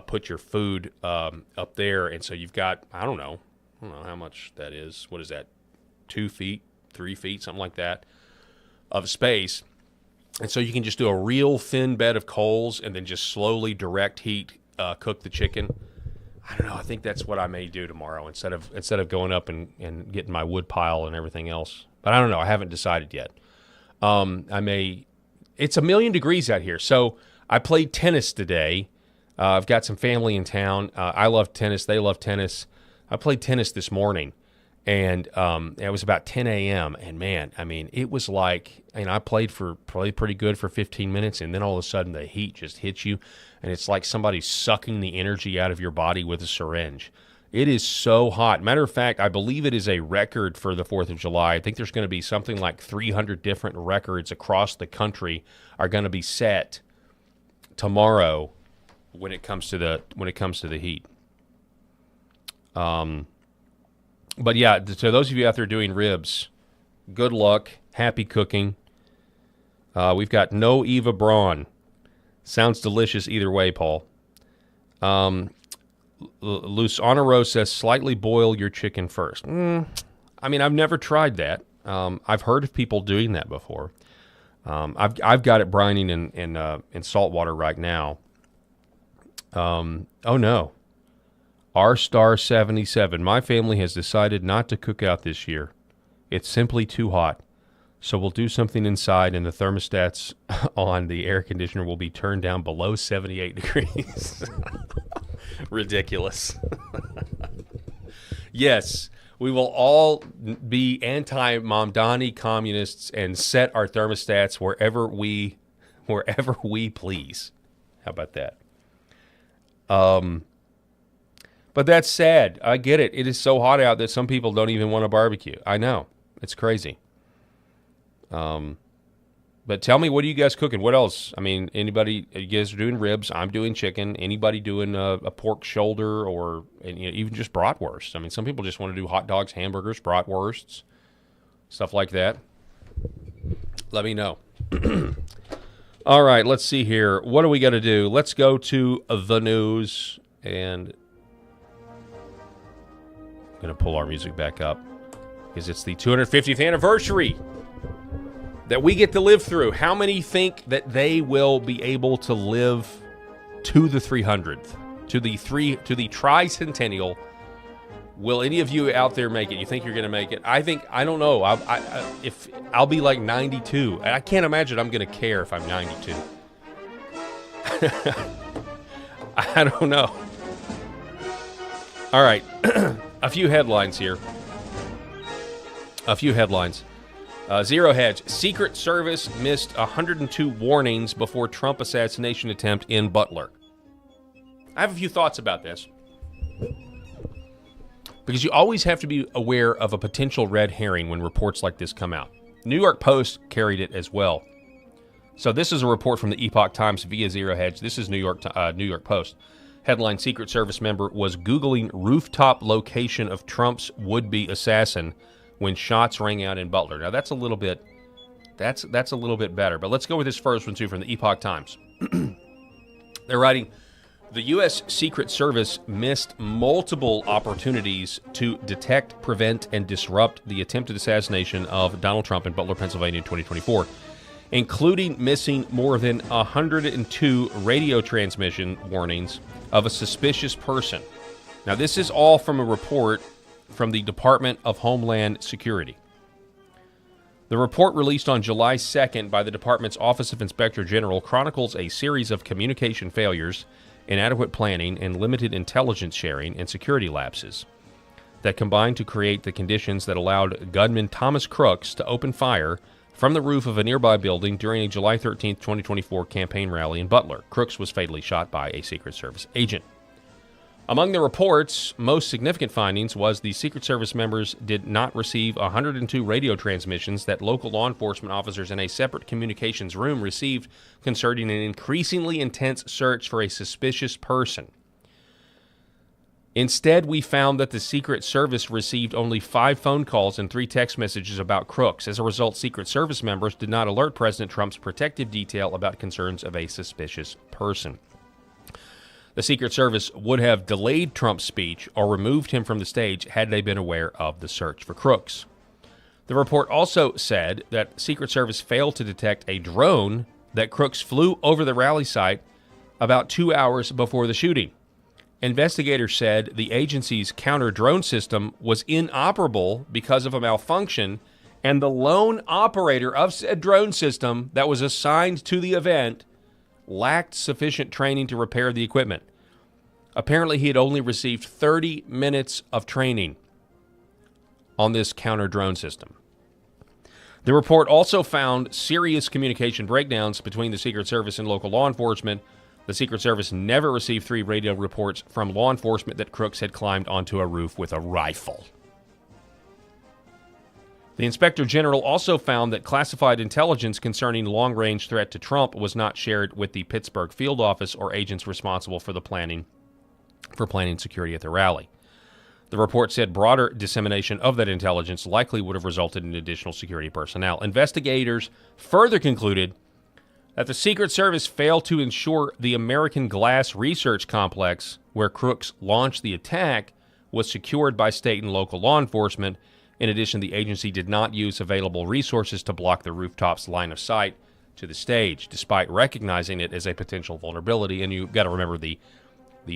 put your food up there. And so you've got, I don't know how much that is. What is that? 2 feet, 3 feet, something like that of space. And so you can just do a real thin bed of coals and then just slowly direct heat cook the chicken. I don't know. I think that's what I may do tomorrow instead of going up and getting my wood pile and everything else. But I don't know. I haven't decided yet. It's 1,000,000 degrees out here. So I played tennis today. I've got some family in town. I love tennis. They love tennis. I played tennis this morning, and it was about 10 a.m. And, man, I mean, it was like – I played pretty good for 15 minutes, and then all of a sudden the heat just hits you, and it's like somebody's sucking the energy out of your body with a syringe. It is so hot. Matter of fact, I believe it is a record for the 4th of July. I think there's going to be something like 300 different records across the country are going to be set tomorrow when it comes to the heat. But yeah, to those of you out there doing ribs, good luck. Happy cooking. We've got no Eva Braun. Sounds delicious either way, Paul. Luce Honoro says, slightly boil your chicken first. I mean, I've never tried that. I've heard of people doing that before. I've got it brining in salt water right now. Oh no. R*77. My family has decided not to cook out this year. It's simply too hot. So we'll do something inside, and the thermostats on the air conditioner will be turned down below 78 degrees. Ridiculous. Yes, we will all be anti-Mamdani communists and set our thermostats wherever we please. How about that? But that's sad. I get it. It is so hot out that some people don't even want to barbecue. I know. It's crazy. But tell me, what are you guys cooking? What else? I mean, anybody, you guys are doing ribs. I'm doing chicken. Anybody doing a pork shoulder or even just bratwurst? I mean, some people just want to do hot dogs, hamburgers, bratwursts, stuff like that. Let me know. All right, let's see here. What do we got to do? Let's go to the news, and I'm going to pull our music back up because it's the 250th anniversary that we get to live through. How many think that they will be able to live to the 300th, to the tricentennial? Will any of you out there make it? You think you're going to make it? I don't know. If I'll be like 92. I can't imagine I'm going to care if I'm 92. I don't know. All right. A few headlines here. Zero Hedge. Secret Service missed 102 warnings before Trump assassination attempt in Butler. I have a few thoughts about this, because you always have to be aware of a potential red herring when reports like this come out. New York Post carried it as well. So this is a report from the Epoch Times via Zero Hedge. This is New York Post. Headline: Secret Service member was Googling rooftop location of Trump's would-be assassin when shots rang out in Butler. Now that's a little bit better. But let's go with this first one too, from the Epoch Times. They're writing, the U.S. Secret Service missed multiple opportunities to detect, prevent, and disrupt the attempted assassination of Donald Trump in Butler, Pennsylvania in 2024, including missing more than 102 radio transmission warnings of a suspicious person. Now, this is all from a report from the Department of Homeland Security. The report, released on July 2nd by the department's Office of Inspector General, chronicles a series of communication failures, inadequate planning, and limited intelligence sharing and security lapses that combined to create the conditions that allowed gunman Thomas Crooks to open fire from the roof of a nearby building during a July 13, 2024 campaign rally in Butler. Crooks was fatally shot by a Secret Service agent. Among the report's most significant findings was the Secret Service members did not receive 102 radio transmissions that local law enforcement officers in a separate communications room received concerning an increasingly intense search for a suspicious person. Instead, we found that the Secret Service received only 5 phone calls and 3 text messages about Crooks. As a result, Secret Service members did not alert President Trump's protective detail about concerns of a suspicious person. The Secret Service would have delayed Trump's speech or removed him from the stage had they been aware of the search for Crooks. The report also said that Secret Service failed to detect a drone that Crooks flew over the rally site about 2 hours before the shooting. Investigators said the agency's counter-drone system was inoperable because of a malfunction, and the lone operator of said drone system that was assigned to the event lacked sufficient training to repair the equipment. Apparently, he had only received 30 minutes of training on this counter-drone system. The report also found serious communication breakdowns between the Secret Service and local law enforcement. The Secret Service never received 3 radio reports from law enforcement that Crooks had climbed onto a roof with a rifle. The Inspector General also found that classified intelligence concerning long-range threat to Trump was not shared with the Pittsburgh field office or agents responsible for planning security at the rally. The report said broader dissemination of that intelligence likely would have resulted in additional security personnel. Investigators further concluded that the Secret Service failed to ensure the American Glass Research Complex, where crooks launched the attack, was secured by state and local law enforcement. In addition, the agency did not use available resources to block the rooftop's line of sight to the stage, despite recognizing it as a potential vulnerability. And you've got to remember the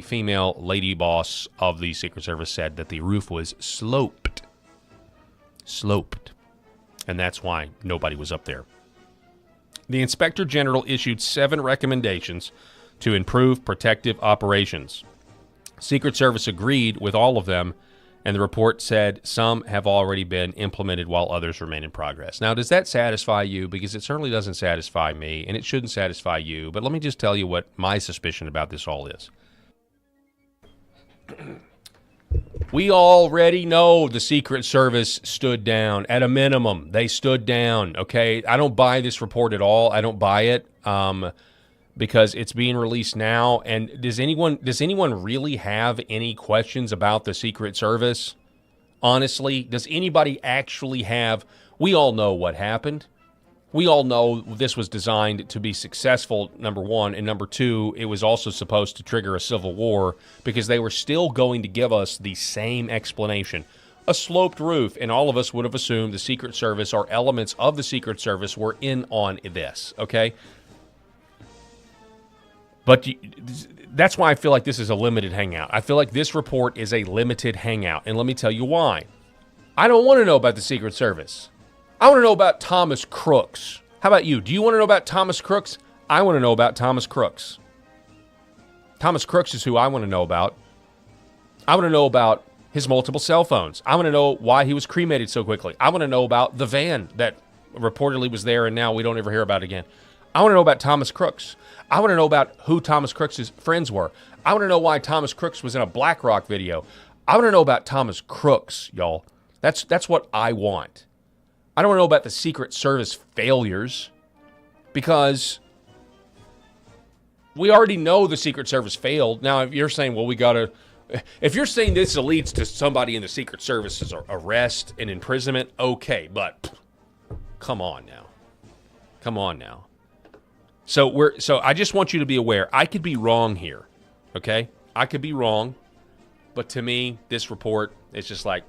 female lady boss of the Secret Service said that the roof was sloped. And that's why nobody was up there. The Inspector General issued 7 recommendations to improve protective operations. Secret Service agreed with all of them, and the report said some have already been implemented while others remain in progress. Now, does that satisfy you? Because it certainly doesn't satisfy me, and it shouldn't satisfy you. But let me just tell you what my suspicion about this all is. We already know the Secret Service stood down. At a minimum, they stood down, okay? I don't buy this report at all. I don't buy it because it's being released now. And does anyone really have any questions about the Secret Service? Honestly, does anybody actually have? We all know what happened. We all know this was designed to be successful, number one, and number two, it was also supposed to trigger a civil war because they were still going to give us the same explanation. A sloped roof, and all of us would have assumed the Secret Service or elements of the Secret Service were in on this, okay? But that's why I feel like this is a limited hangout. I feel like this report is a limited hangout, and let me tell you why. I don't want to know about the Secret Service. I want to know about Thomas Crooks. How about you? Do you want to know about Thomas Crooks? I want to know about Thomas Crooks. Thomas Crooks is who I want to know about. I want to know about his multiple cell phones. I want to know why he was cremated so quickly. I want to know about the van that reportedly was there and now we don't ever hear about again. I want to know about Thomas Crooks. I want to know about who Thomas Crooks' friends were. I want to know why Thomas Crooks was in a BlackRock video. I want to know about Thomas Crooks, y'all. That's what I want. I don't want to know about the Secret Service failures because we already know the Secret Service failed. Now, if you're saying, well, if you're saying this leads to somebody in the Secret Service's arrest and imprisonment, okay, but come on now. So I just want you to be aware. I could be wrong here, okay? I could be wrong, but to me, this report is just like,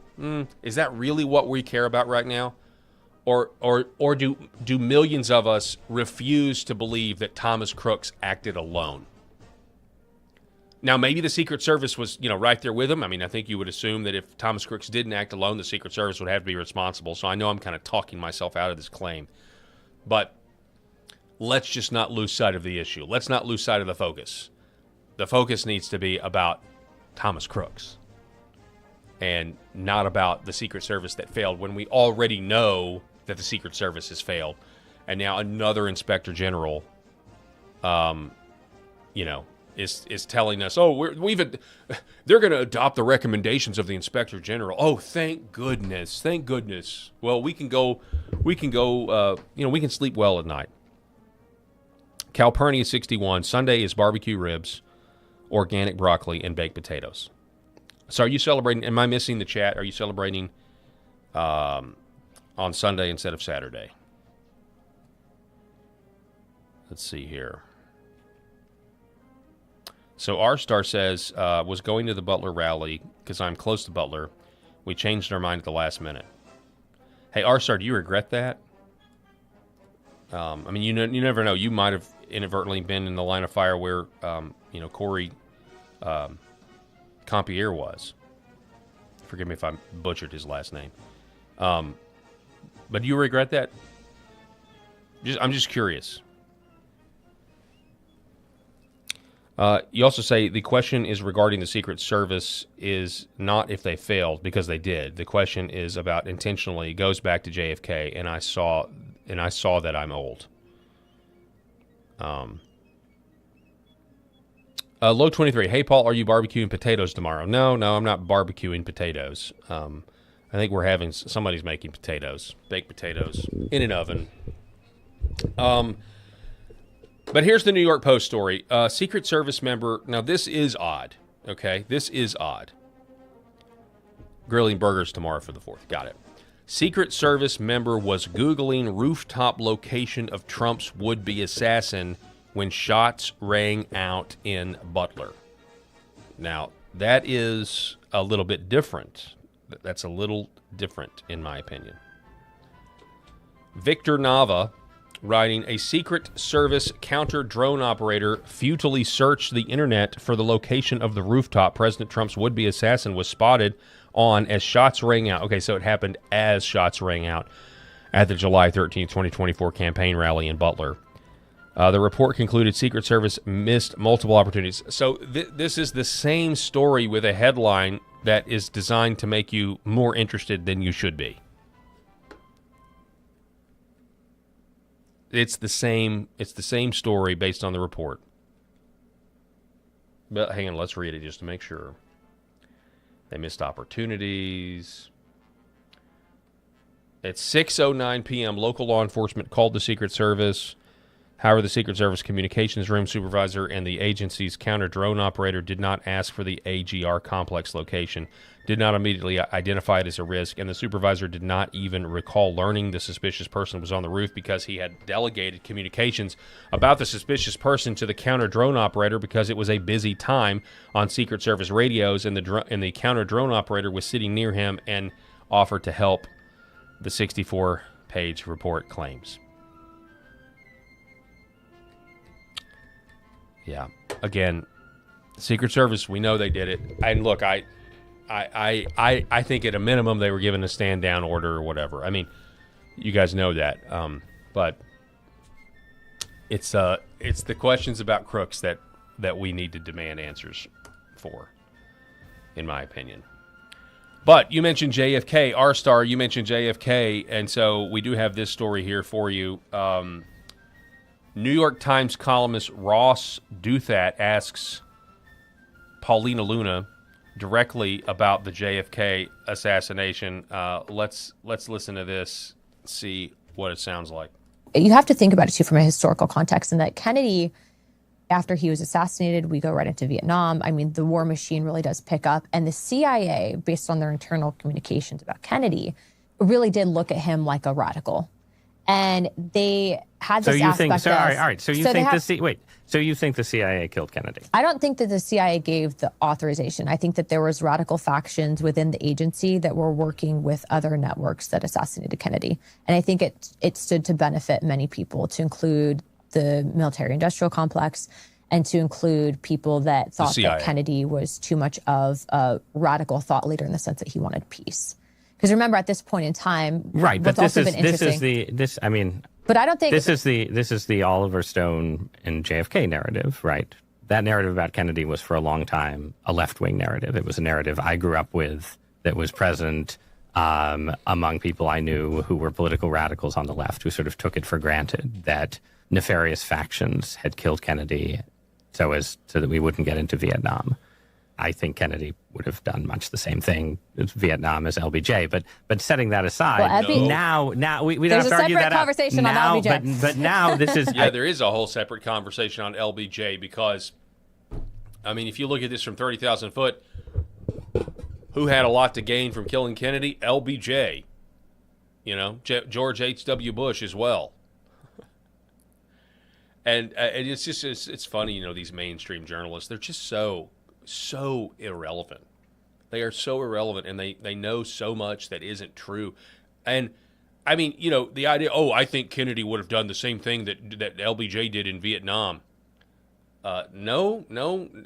is that really what we care about right now? Or do millions of us refuse to believe that Thomas Crooks acted alone? Now, maybe the Secret Service was, right there with him. I mean, I think you would assume that if Thomas Crooks didn't act alone, the Secret Service would have to be responsible. So I know I'm kind of talking myself out of this claim. But let's just not lose sight of the issue. Let's not lose sight of the focus. The focus needs to be about Thomas Crooks and not about the Secret Service that failed when we already know that the Secret Service has failed. And now another Inspector General, is telling us, they're going to adopt the recommendations of the Inspector General. Oh, thank goodness. Well, we can sleep well at night. Calpurnia 61, Sunday is barbecue ribs, organic broccoli, and baked potatoes. So are you celebrating, am I missing the chat? Are you celebrating on Sunday instead of Saturday? Let's see here. So R-Star says, was going to the Butler rally because I'm close to Butler. We changed our mind at the last minute. Hey, R-Star, do you regret that? You never know. You might have inadvertently been in the line of fire where, Corey Compierre was. Forgive me if I butchered his last name. But do you regret that? I'm just curious. You also say the question is regarding the Secret Service is not if they failed, because they did. The question is about intentionally. It goes back to JFK, and I saw that I'm old. Low 23. Hey, Paul, are you barbecuing potatoes tomorrow? No, I'm not barbecuing potatoes. I think we're having somebody's making potatoes, baked potatoes in an oven. But here's the New York Post story. Secret Service member. Now, this is odd. Okay, this is odd. Grilling burgers tomorrow for the 4th. Got it. Secret Service member was Googling rooftop location of Trump's would-be assassin when shots rang out in Butler. Now, that is a little bit different. That's a little different, in my opinion. Victor Nava, writing, a Secret Service counter-drone operator futilely searched the internet for the location of the rooftop President Trump's would-be assassin was spotted on as shots rang out. Okay, so it happened as shots rang out at the July 13th, 2024 campaign rally in Butler. The report concluded Secret Service missed multiple opportunities. So this is the same story with a headline that is designed to make you more interested than you should be. It's the same story based on the report. But hang on, let's read it just to make sure. They missed opportunities. At 6:09 p.m., local law enforcement called the Secret Service. However, the Secret Service communications room supervisor and the agency's counter-drone operator did not ask for the AGR complex location, did not immediately identify it as a risk, and the supervisor did not even recall learning the suspicious person was on the roof because he had delegated communications about the suspicious person to the counter-drone operator because it was a busy time on Secret Service radios, and the counter-drone operator was sitting near him and offered to help, the 64-page report claims. Yeah. Again, Secret Service, we know they did it. And look, I think at a minimum they were given a stand down order or whatever. I mean, you guys know that. But it's the questions about crooks that we need to demand answers for, in my opinion. But you mentioned JFK, R-Star, you mentioned JFK, and so we do have this story here for you. New York Times columnist Ross Douthat asks Paulina Luna directly about the JFK assassination. Let's listen to this, see what it sounds like. You have to think about it, too, from a historical context, and that Kennedy, after he was assassinated, we go right into Vietnam. I mean, the war machine really does pick up, and the CIA, based on their internal communications about Kennedy, really did look at him like a radical. And they had this aspect of... All right. So you think the CIA killed Kennedy? I don't think that the CIA gave the authorization. I think that there was radical factions within the agency that were working with other networks that assassinated Kennedy. And I think it stood to benefit many people, to include the military-industrial complex and to include people that thought that Kennedy was too much of a radical thought leader in the sense that he wanted peace. Because remember, at this point in time, right? But this is But I don't think this is the Oliver Stone and JFK narrative, right? That narrative about Kennedy was for a long time a left-wing narrative. It was a narrative I grew up with that was present among people I knew who were political radicals on the left, who sort of took it for granted that nefarious factions had killed Kennedy so that we wouldn't get into Vietnam. I think Kennedy would have done much the same thing as Vietnam as LBJ. But setting that aside, now we don't have to argue that out. There's a separate conversation on LBJ. But now this is... Yeah, there is a whole separate conversation on LBJ because, I mean, if you look at this from 30,000 foot, who had a lot to gain from killing Kennedy? LBJ. You know, George H.W. Bush as well. And it's just, it's funny, you know, these mainstream journalists, they're just so irrelevant. They are so irrelevant, and they know so much that isn't true. And I mean, you know, the idea, I think Kennedy would have done the same thing that LBJ did in Vietnam. No.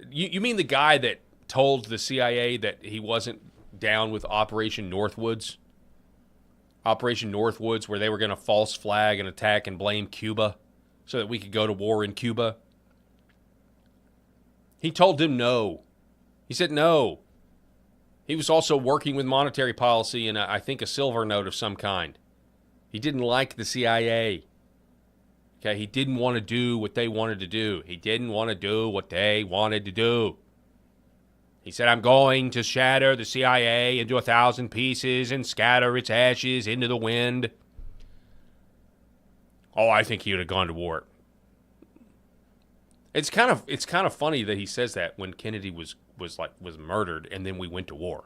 You mean the guy that told the CIA that he wasn't down with Operation Northwoods? Operation Northwoods, where they were going to false flag and attack and blame Cuba so that we could go to war in Cuba? He told him no. He said no. He was also working with monetary policy and I think a silver note of some kind. He didn't like the CIA. Okay, he didn't want to do what they wanted to do. He didn't want to do what they wanted to do. He said, I'm going to shatter the CIA into 1,000 pieces and scatter its ashes into the wind. I think he would have gone to war. It's kind of funny that he says that when Kennedy was murdered and then we went to war.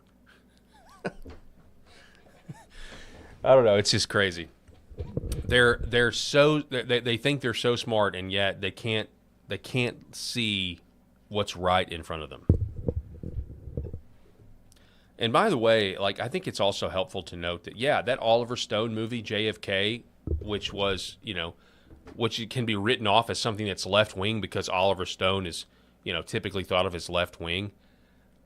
I don't know. It's just crazy. They're so they think they're so smart, and yet they can't see what's right in front of them. And by the way, like, I think it's also helpful to note that, yeah, that Oliver Stone movie, JFK, which was, which can be written off as something that's left-wing because Oliver Stone is, typically thought of as left-wing.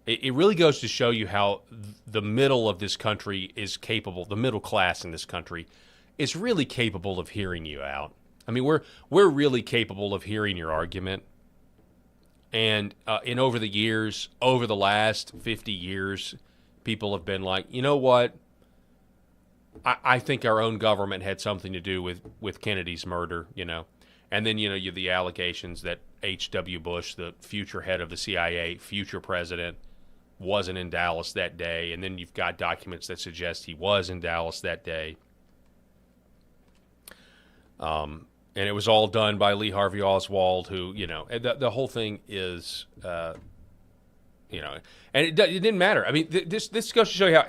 It really goes to show you how the middle of this country is capable, the middle class in this country is really capable of hearing you out. I mean, we're really capable of hearing your argument. And over the last 50 years, people have been like, you know what? I think our own government had something to do with Kennedy's murder, And then, you have the allegations that H.W. Bush, the future head of the CIA, future president, wasn't in Dallas that day. And then you've got documents that suggest he was in Dallas that day. And it was all done by Lee Harvey Oswald, who, the whole thing is, and it didn't matter. I mean, this goes to show you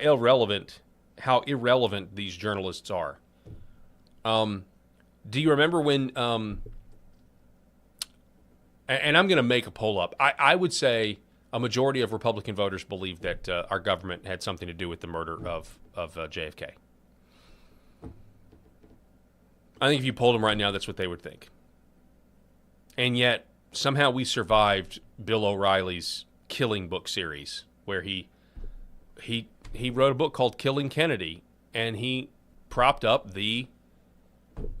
how irrelevant these journalists are. Do you remember when, and I'm going to make a poll up. I would say a majority of Republican voters believe that our government had something to do with the murder of JFK. I think if you polled them right now, that's what they would think. And yet, somehow we survived Bill O'Reilly's Killing book series, where he wrote a book called Killing Kennedy, and he propped up the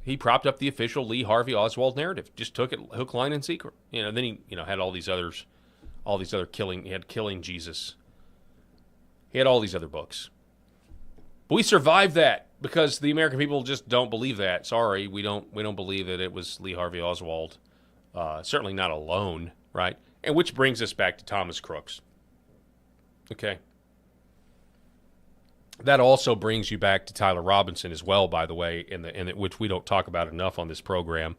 official Lee Harvey Oswald narrative. Just took it hook, line, and sinker. Then he had all these other killing. He had Killing Jesus. He had all these other books. But we survived that because the American people just don't believe that. Sorry, we don't believe that it was Lee Harvey Oswald. Certainly not alone, right? And which brings us back to Thomas Crooks. Okay. That also brings you back to Tyler Robinson as well, by the way, in which we don't talk about enough on this program.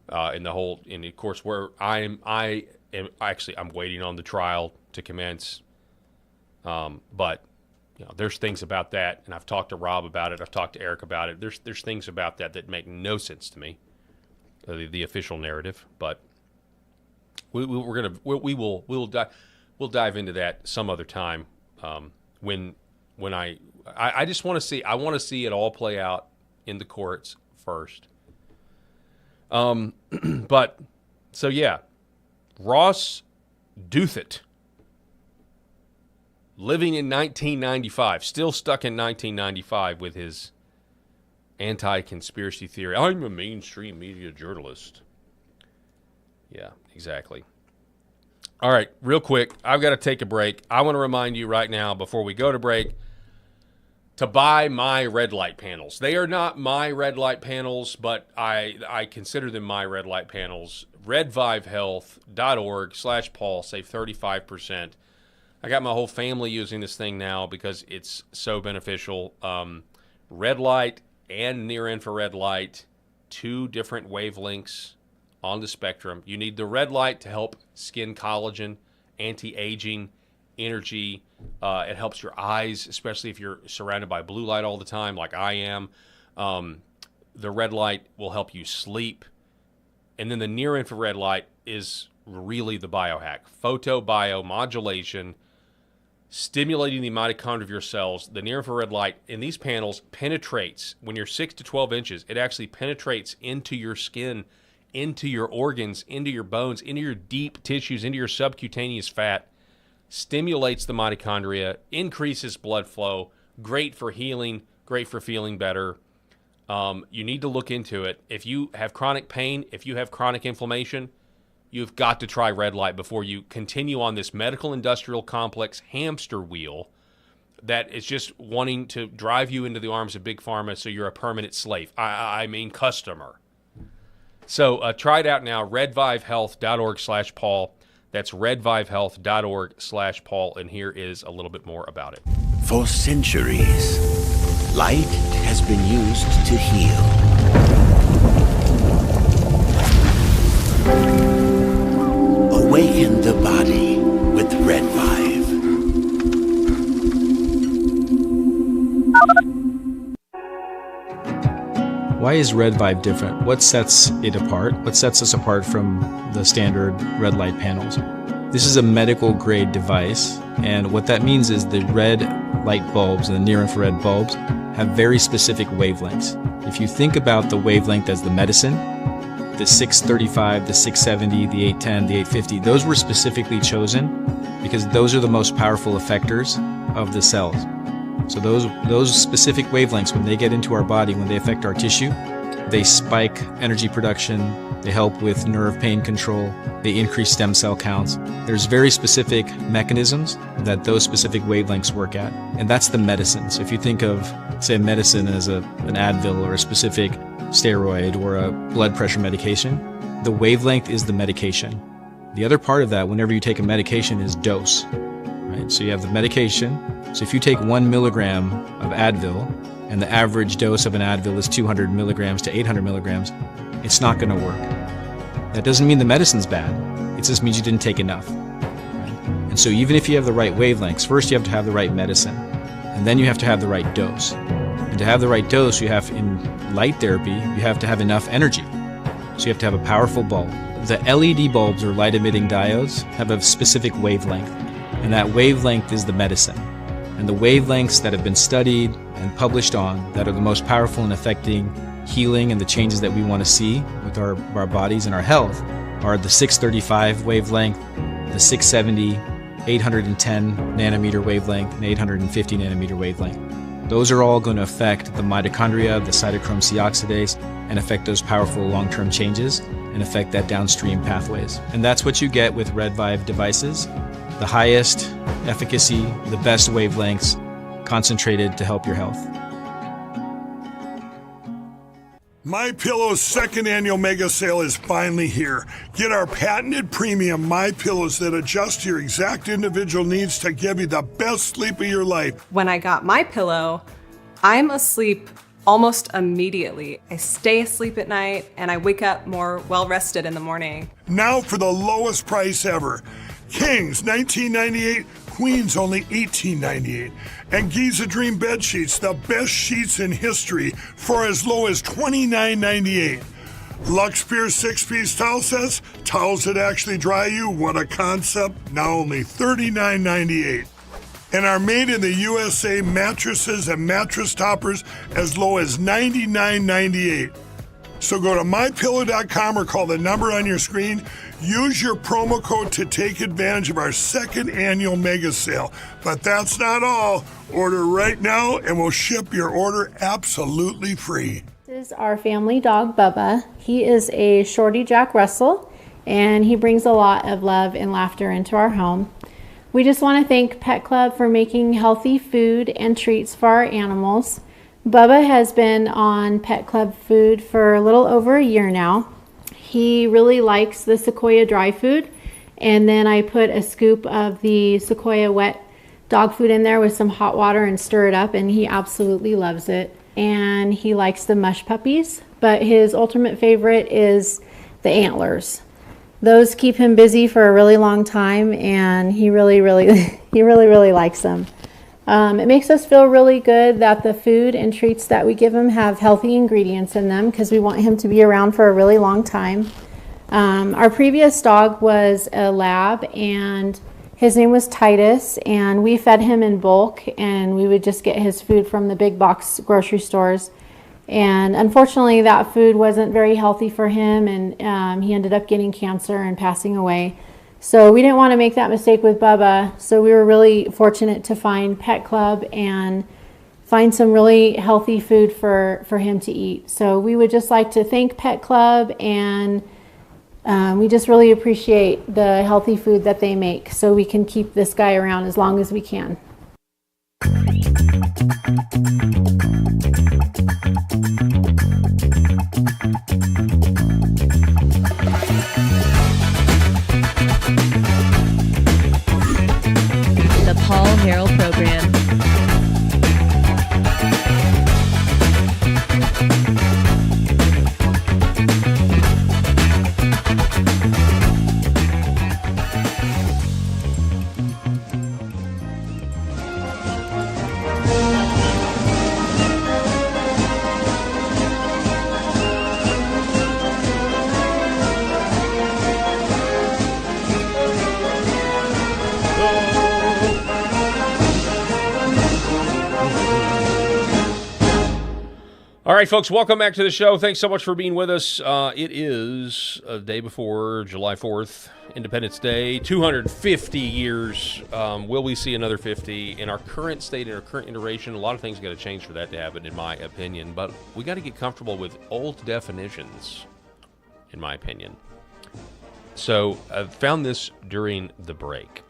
And of course, where I'm waiting on the trial to commence. But there's things about that, and I've talked to Rob about it. I've talked to Eric about it. There's things about that make no sense to me, the official narrative. But we'll dive into that some other time when I just want to see. I want to see it all play out in the courts first. But so yeah, Ross Douthat, living in 1995, still stuck in 1995 with his anti-conspiracy theory. I'm a mainstream media journalist. Yeah, exactly. All right, real quick, I've got to take a break. I want to remind you right now, before we go to break, to buy my red light panels. They are not my red light panels, but I consider them my red light panels. redvivehealth.org/Paul. Save 35%. I got my whole family using this thing now because it's so beneficial. Red light and near-infrared light, 2 different wavelengths on the spectrum. You need the red light to help skin collagen, anti-aging, energy. It helps your eyes, especially if you're surrounded by blue light all the time like I am. The red light will help you sleep. And then the near-infrared light is really the biohack. Photobiomodulation, stimulating the mitochondria of your cells. The near-infrared light in these panels penetrates. When you're 6 to 12 inches, it actually penetrates into your skin, into your organs, into your bones, into your deep tissues, into your subcutaneous fat, stimulates the mitochondria, increases blood flow, great for healing, great for feeling better. You need to look into it. If you have chronic pain, if you have chronic inflammation, you've got to try red light before you continue on this medical industrial complex hamster wheel that is just wanting to drive you into the arms of Big Pharma so you're a permanent slave. I mean customer. So try it out now, redvivehealth.org/Paul. That's redvivehealth.org/Paul, and here is a little bit more about it. For centuries, light has been used to heal. Awaken the body with Redvive. is Red Vibe different? What sets it apart? What sets us apart from the standard red light panels? This is a medical grade device, and what that means is the red light bulbs and the near infrared bulbs have very specific wavelengths. If you think about the wavelength as the medicine, the 635, the 670, the 810, the 850, those were specifically chosen because those are the most powerful effectors of the cells. So those specific wavelengths, when they get into our body, when they affect our tissue, they spike energy production, they help with nerve pain control, they increase stem cell counts. There's very specific mechanisms that those specific wavelengths work at, and that's the medicine. So if you think of, say, medicine as an Advil or a specific steroid or a blood pressure medication, the wavelength is the medication. The other part of that, whenever you take a medication, is dose. Right? So you have the medication. So if you take 1 milligram of Advil, and the average dose of an Advil is 200 milligrams to 800 milligrams, it's not going to work. That doesn't mean the medicine's bad. It just means you didn't take enough. Right? And so even if you have the right wavelengths, first you have to have the right medicine, and then you have to have the right dose. And to have the right dose, you have, in light therapy, you have to have enough energy. So you have to have a powerful bulb. The LED bulbs, or light emitting diodes, have a specific wavelength, and that wavelength is the medicine. And the wavelengths that have been studied and published on that are the most powerful in affecting healing and the changes that we want to see with our bodies and our health are the 635 wavelength, the 670, 810 nanometer wavelength, and 850 nanometer wavelength. Those are all going to affect the mitochondria, the cytochrome C oxidase, and affect those powerful long-term changes and affect that downstream pathways. And that's what you get with Red Vibe devices. The highest efficacy, the best wavelengths, concentrated to help your health. MyPillow's second annual mega sale is finally here. Get our patented premium MyPillows that adjust to your exact individual needs to give you the best sleep of your life. When I got MyPillow, I'm asleep almost immediately. I stay asleep at night and I wake up more well-rested in the morning. Now for the lowest price ever. Kings, $19.98, Queens, only $18.98. And Giza Dream Bed Sheets, the best sheets in history, for as low as $29.98. Lux Pure 6-piece towel sets, towels that actually dry you, what a concept, now only $39.98. And our made in the USA mattresses and mattress toppers as low as $99.98. So go to mypillow.com or call the number on your screen. Use your promo code to take advantage of our second annual mega sale. But that's not all. Order right now and we'll ship your order absolutely free. This is our family dog, Bubba. He is a Shorty Jack Russell, and he brings a lot of love and laughter into our home. We just want to thank Pet Club for making healthy food and treats for our animals. Bubba has been on Pet Club food for a little over a year now. He really likes the Sequoia dry food, and then I put a scoop of the Sequoia wet dog food in there with some hot water and stir it up, and he absolutely loves it. And he likes the mush puppies, but his ultimate favorite is the antlers. Those keep him busy for a really long time, and he really likes them. It makes us feel really good that the food and treats that we give him have healthy ingredients in them because we want him to be around for a really long time. Our previous dog was a lab, and his name was Titus, and we fed him in bulk, and we would just get his food from the big box grocery stores. And unfortunately, that food wasn't very healthy for him, and he ended up getting cancer and passing away. So we didn't want to make that mistake with Bubba. So we were really fortunate to find Pet Club and find some really healthy food for him to eat. So we would just like to thank Pet Club, and we just really appreciate the healthy food that they make so we can keep this guy around as long as we can. The Paul Harrell Program. All right, folks, welcome back to the show. Thanks so much for being with us. It is a day before July 4th, Independence Day, 250 years. Will we see another 50? In our current state, in our current iteration, a lot of things got to change for that to happen, in my opinion. But we got to get comfortable with old definitions, in my opinion. So I found this during the break.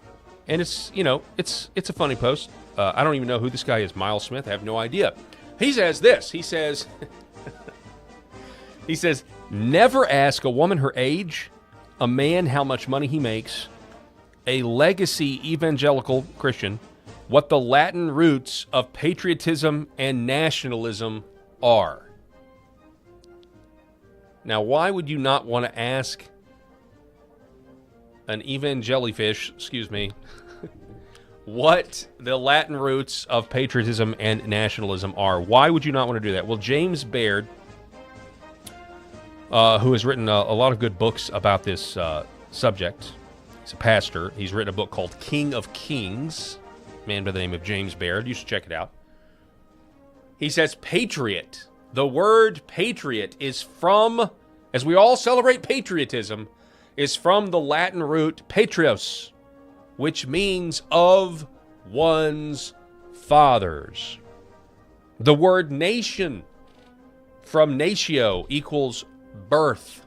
And it's, it's a funny post. I don't even know who this guy is, Miles Smith. I have no idea. He says this. He says, never ask a woman her age, a man how much money he makes, a legacy evangelical Christian, what the Latin roots of patriotism and nationalism are. Now, why would you not want to ask an evangelifish, what the Latin roots of patriotism and nationalism are? Why would you not want to do that? Well, James Baird, who has written a lot of good books about this subject, he's a pastor. He's written a book called King of Kings, a man by the name of James Baird. You should check it out. He says, patriot. The word patriot is from, as we all celebrate patriotism, is from the Latin root patrios, which means of one's fathers. The word nation from natio equals birth.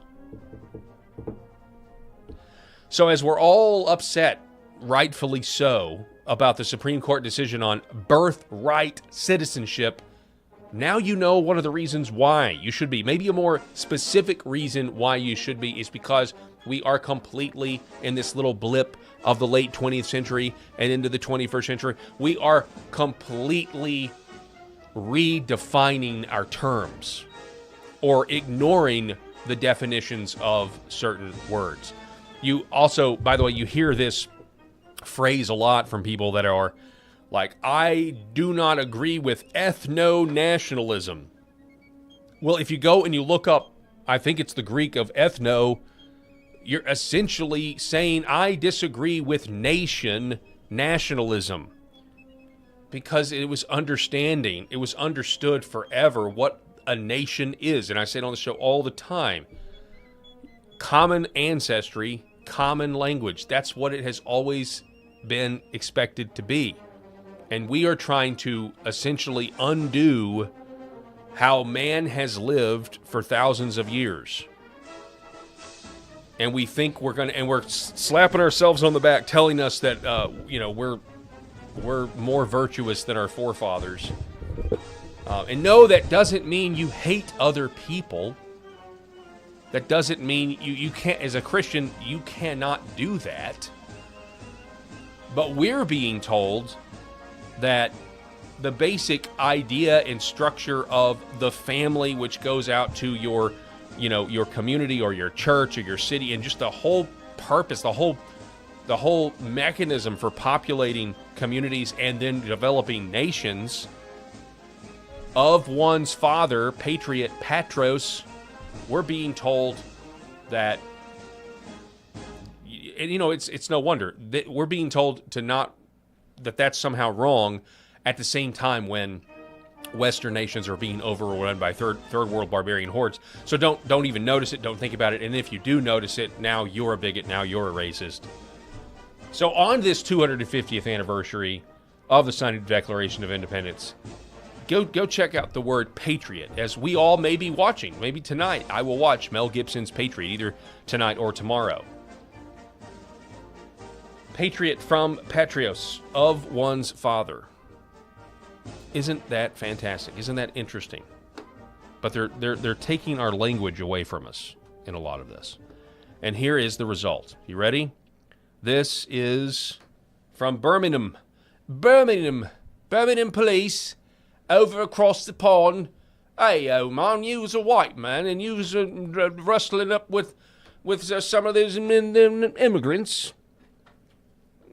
So as we're all upset, rightfully so, about the Supreme Court decision on birthright citizenship, now you know one of the reasons why you should be. Maybe a more specific reason why you should be is because we are completely in this little blip of the late 20th century and into the 21st century. We are completely redefining our terms or ignoring the definitions of certain words. You also, by the way, you hear this phrase a lot from people that are like, I do not agree with ethno-nationalism. Well, if you go and you look up, I think it's the Greek of ethno, you're essentially saying, I disagree with nation nationalism. Because it was understood forever what a nation is. And I say it on the show all the time. Common ancestry, common language. That's what it has always been expected to be. And we are trying to essentially undo how man has lived for thousands of years. And we think we're slapping ourselves on the back, telling us that, we're more virtuous than our forefathers. And no, that doesn't mean you hate other people. That doesn't mean you can't, as a Christian, you cannot do that. But we're being told that the basic idea and structure of the family, which goes out to your community or your church or your city, and just the whole purpose, the whole mechanism for populating communities and then developing nations of one's father, patriot, patros, we're being told that, and it's no wonder that we're being told to not, that's somehow wrong at the same time when Western nations are being overrun by third world barbarian hordes. So don't even notice it. Don't think about it. And if you do notice it, now you're a bigot. Now you're a racist. So on this 250th anniversary of the signing of the Declaration of Independence, go check out the word patriot. As we all may be watching, maybe tonight I will watch Mel Gibson's Patriot, either tonight or tomorrow. Patriot from patrios, of one's father. Isn't that fantastic? Isn't that interesting? But they're taking our language away from us in a lot of this. And here is the result. You ready? This is from Birmingham police over across the pond. Hey, man, you was a white man and you was rustling up with some of those immigrants.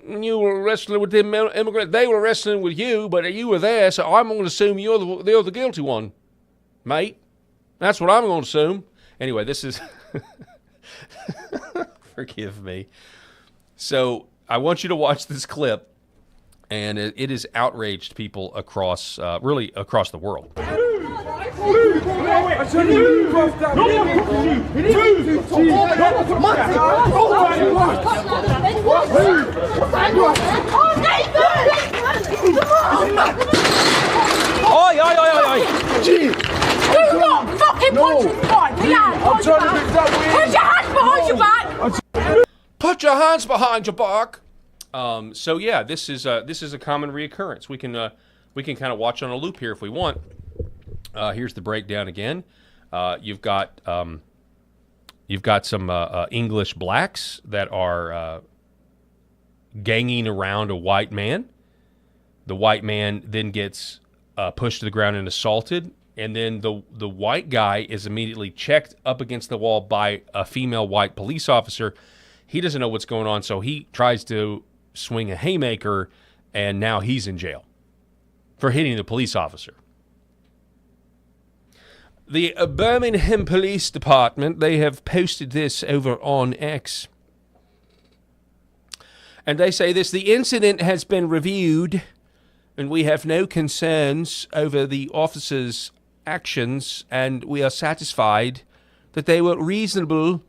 You were wrestling with them immigrants. They were wrestling with you, but you were there, so I'm going to assume you're the guilty one, mate. That's what I'm going to assume. Anyway, this is... Forgive me. So I want you to watch this clip. And it has outraged people across, really across the world. Oi, oi, oi, oi, oi! Do not fucking punch me behind me. I'm trying to fix that wheel. Put your hands behind your back. Put your hands behind your back. So yeah, this is a common reoccurrence. We can kind of watch on a loop here if we want. Here's the breakdown again. You've got some English blacks that are ganging around a white man. The white man then gets pushed to the ground and assaulted, and then the white guy is immediately checked up against the wall by a female white police officer. He doesn't know what's going on, so he tries to swing a haymaker, and now he's in jail for hitting the police officer. The Birmingham Police Department, they have posted this over on X. And they say this: the incident has been reviewed, and we have no concerns over the officers' actions, and we are satisfied that they were reasonable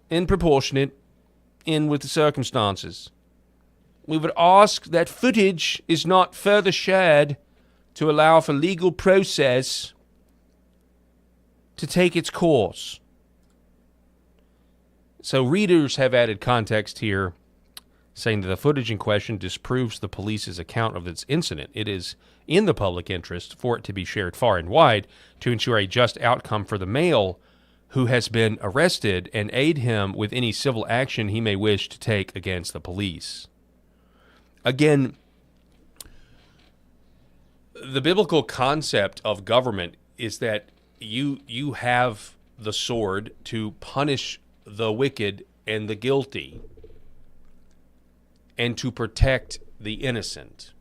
and proportionate in with the circumstances. We would ask that footage is not further shared to allow for legal process to take its course. So readers have added context here, saying that the footage in question disproves the police's account of this incident. It is in the public interest for it to be shared far and wide to ensure a just outcome for the male who has been arrested and aid him with any civil action he may wish to take against the police. Again, the biblical concept of government is that you have the sword to punish the wicked and the guilty and to protect the innocent.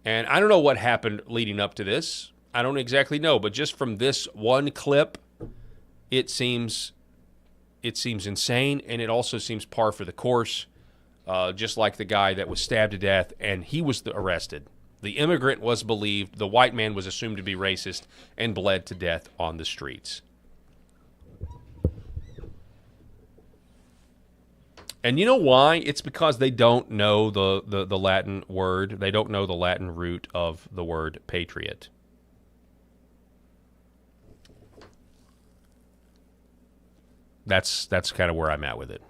And I don't know what happened leading up to this. I don't exactly know, but just from this one clip, it seems insane, and it also seems par for the course, just like the guy that was stabbed to death, and he was arrested. The immigrant was believed, the white man was assumed to be racist and bled to death on the streets. And you know why? It's because they don't know the Latin word. They don't know the Latin root of the word patriot. That's kind of where I'm at with it.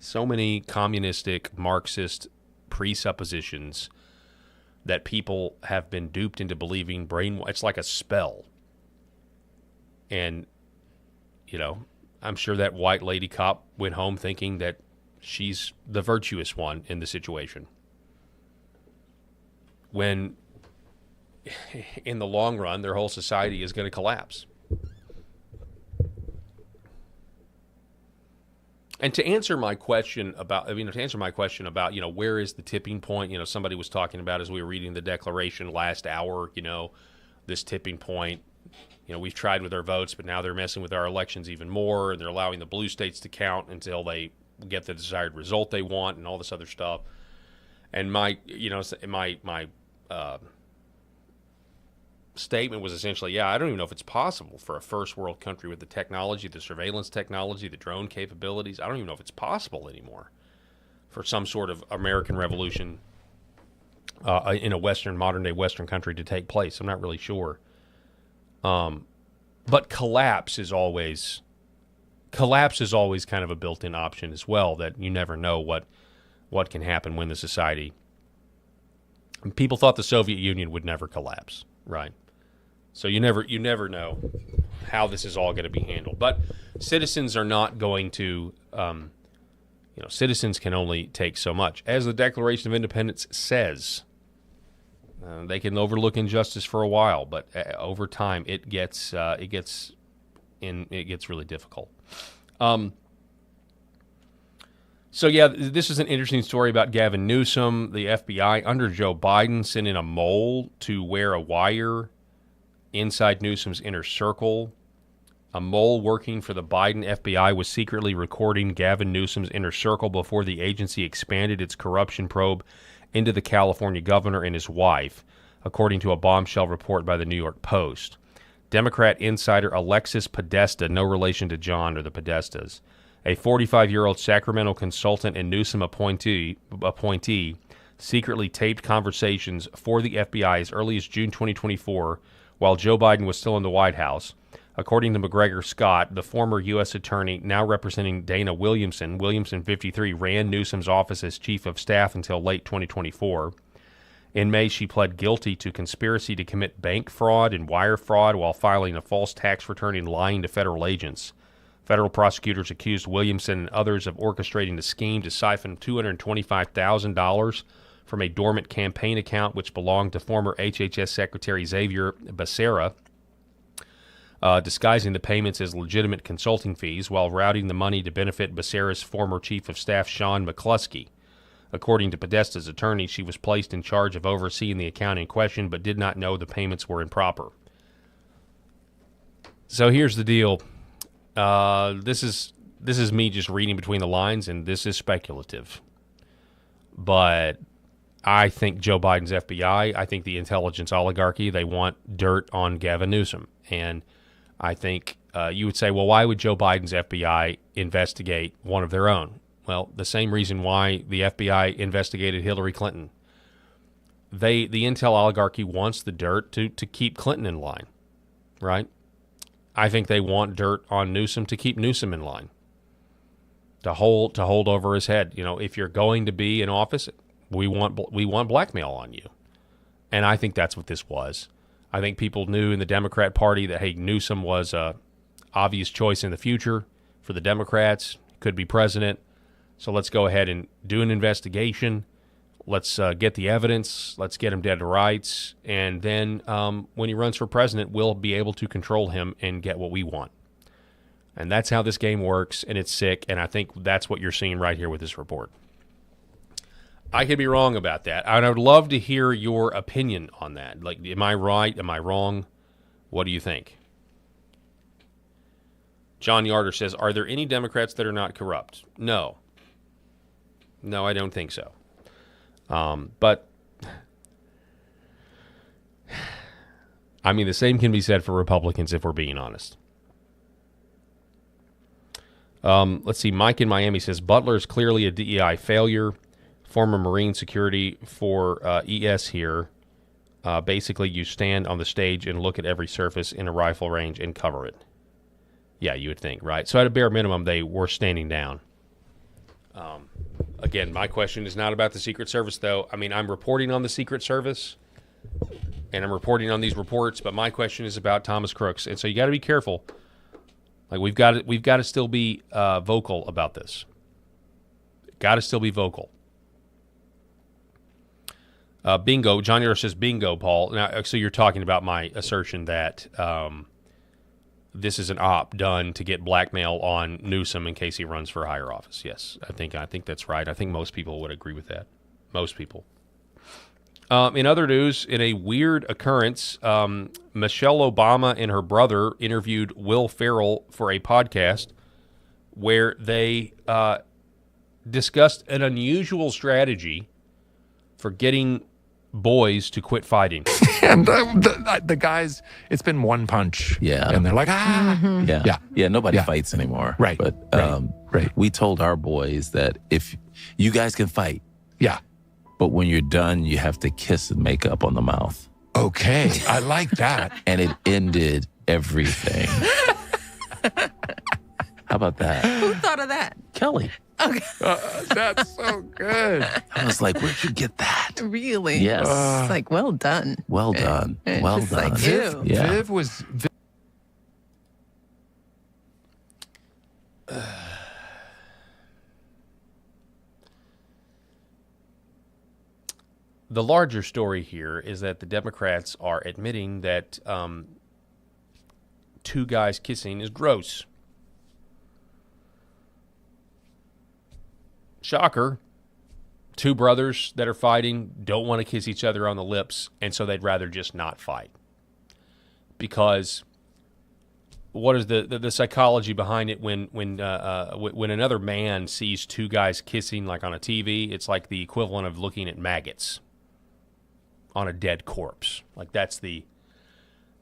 So many communistic, Marxist presuppositions that people have been duped into believing it's like a spell. And, you know, I'm sure that white lady cop went home thinking that she's the virtuous one in the situation. When, in the long run, their whole society is going to collapse. And to answer my question about, where is the tipping point? Somebody was talking about as we were reading the Declaration last hour, this tipping point. We've tried with our votes, but now they're messing with our elections even more, and they're allowing the blue states to count until they get the desired result they want, and all this other stuff. And my statement was essentially, I don't even know if it's possible for a first world country with the technology, the surveillance technology, the drone capabilities. I don't even know if it's possible anymore for some sort of American revolution in a modern day Western country to take place. I'm not really sure. But collapse is always kind of a built-in option as well, that you never know what can happen when the society. People thought the Soviet Union would never collapse, right? So you never know how this is all going to be handled. But citizens are not going to, citizens can only take so much. As the Declaration of Independence says, they can overlook injustice for a while, but over time it gets really difficult. So yeah, this is an interesting story about Gavin Newsom. The FBI under Joe Biden sent in a mole to wear a wire inside Newsom's inner circle. A mole working for the Biden FBI was secretly recording Gavin Newsom's inner circle before the agency expanded its corruption probe into the California governor and his wife, according to a bombshell report by the New York Post. Democrat insider Alexis Podesta, no relation to John or the Podestas, a 45-year-old Sacramento consultant and Newsom appointee, secretly taped conversations for the FBI as early as June 2024 while Joe Biden was still in the White House. According to McGregor Scott, the former U.S. attorney now representing Dana Williamson, 53, ran Newsom's office as chief of staff until late 2024. In May, she pled guilty to conspiracy to commit bank fraud and wire fraud while filing a false tax return and lying to federal agents. Federal prosecutors accused Williamson and others of orchestrating the scheme to siphon $225,000 from a dormant campaign account which belonged to former HHS Secretary Xavier Becerra, disguising the payments as legitimate consulting fees while routing the money to benefit Becerra's former chief of staff, Sean McCluskey. According to Podesta's attorney, she was placed in charge of overseeing the account in question, but did not know the payments were improper. So here's the deal. This is me just reading between the lines, and this is speculative. But I think Joe Biden's FBI, I think the intelligence oligarchy, they want dirt on Gavin Newsom. And I think you would say, well, why would Joe Biden's FBI investigate one of their own? Well, the same reason why the FBI investigated Hillary Clinton. The intel oligarchy wants the dirt to keep Clinton in line, right? I think they want dirt on Newsom to keep Newsom in line, to hold over his head. You know, if you're going to be in office, we want blackmail on you, and I think that's what this was. I think people knew in the Democrat Party that, hey, Newsom was a obvious choice in the future for the Democrats, could be president. So let's go ahead and do an investigation. Let's get the evidence. Let's get him dead to rights. And then when he runs for president, we'll be able to control him and get what we want. And that's how this game works, and it's sick. And I think that's what you're seeing right here with this report. I could be wrong about that. And I would love to hear your opinion on that. Like, am I right? Am I wrong? What do you think? John Yarder says, are there any Democrats that are not corrupt? No. No, I don't think so. But, I mean, the same can be said for Republicans if we're being honest. Let's see. Mike in Miami says, Butler is clearly a DEI failure. Former Marine security for ES here. Basically, you stand on the stage and look at every surface in a rifle range and cover it. Yeah, you would think, right? So at a bare minimum, they were standing down. Again, my question is not about the Secret Service, though. I mean, I'm reporting on the Secret Service, and I'm reporting on these reports, but my question is about Thomas Crooks, and so you got to be careful. Like, we've got to still be vocal about this. Got to still be vocal. Bingo. John Earl says, bingo, Paul. Now, so you're talking about my assertion that this is an op done to get blackmail on Newsom in case he runs for higher office. Yes, I think that's right. I think most people would agree with that. Most people. In other news, in a weird occurrence, Michelle Obama and her brother interviewed Will Ferrell for a podcast where they discussed an unusual strategy for getting boys to quit fighting. And the guys, it's been one punch. Yeah. And they're like, ah. Mm-hmm. Yeah, nobody fights anymore. Right. But right. We told our boys that if you guys can fight. Yeah. But when you're done, you have to kiss and make up on the mouth. Okay. I like that. And it ended everything. How about that? Who thought of that? Kelly. Okay. That's so good. I was like, where'd you get that? Really? Yes. It's like, well done. Well done. Well Just done. like you. Yeah. Viv was... The larger story here is that the Democrats are admitting that two guys kissing is gross. Shocker. Two brothers that are fighting don't want to kiss each other on the lips, and so they'd rather just not fight. Because what is the psychology behind it when another man sees two guys kissing like on a TV? It's like the equivalent of looking at maggots on a dead corpse. Like that's the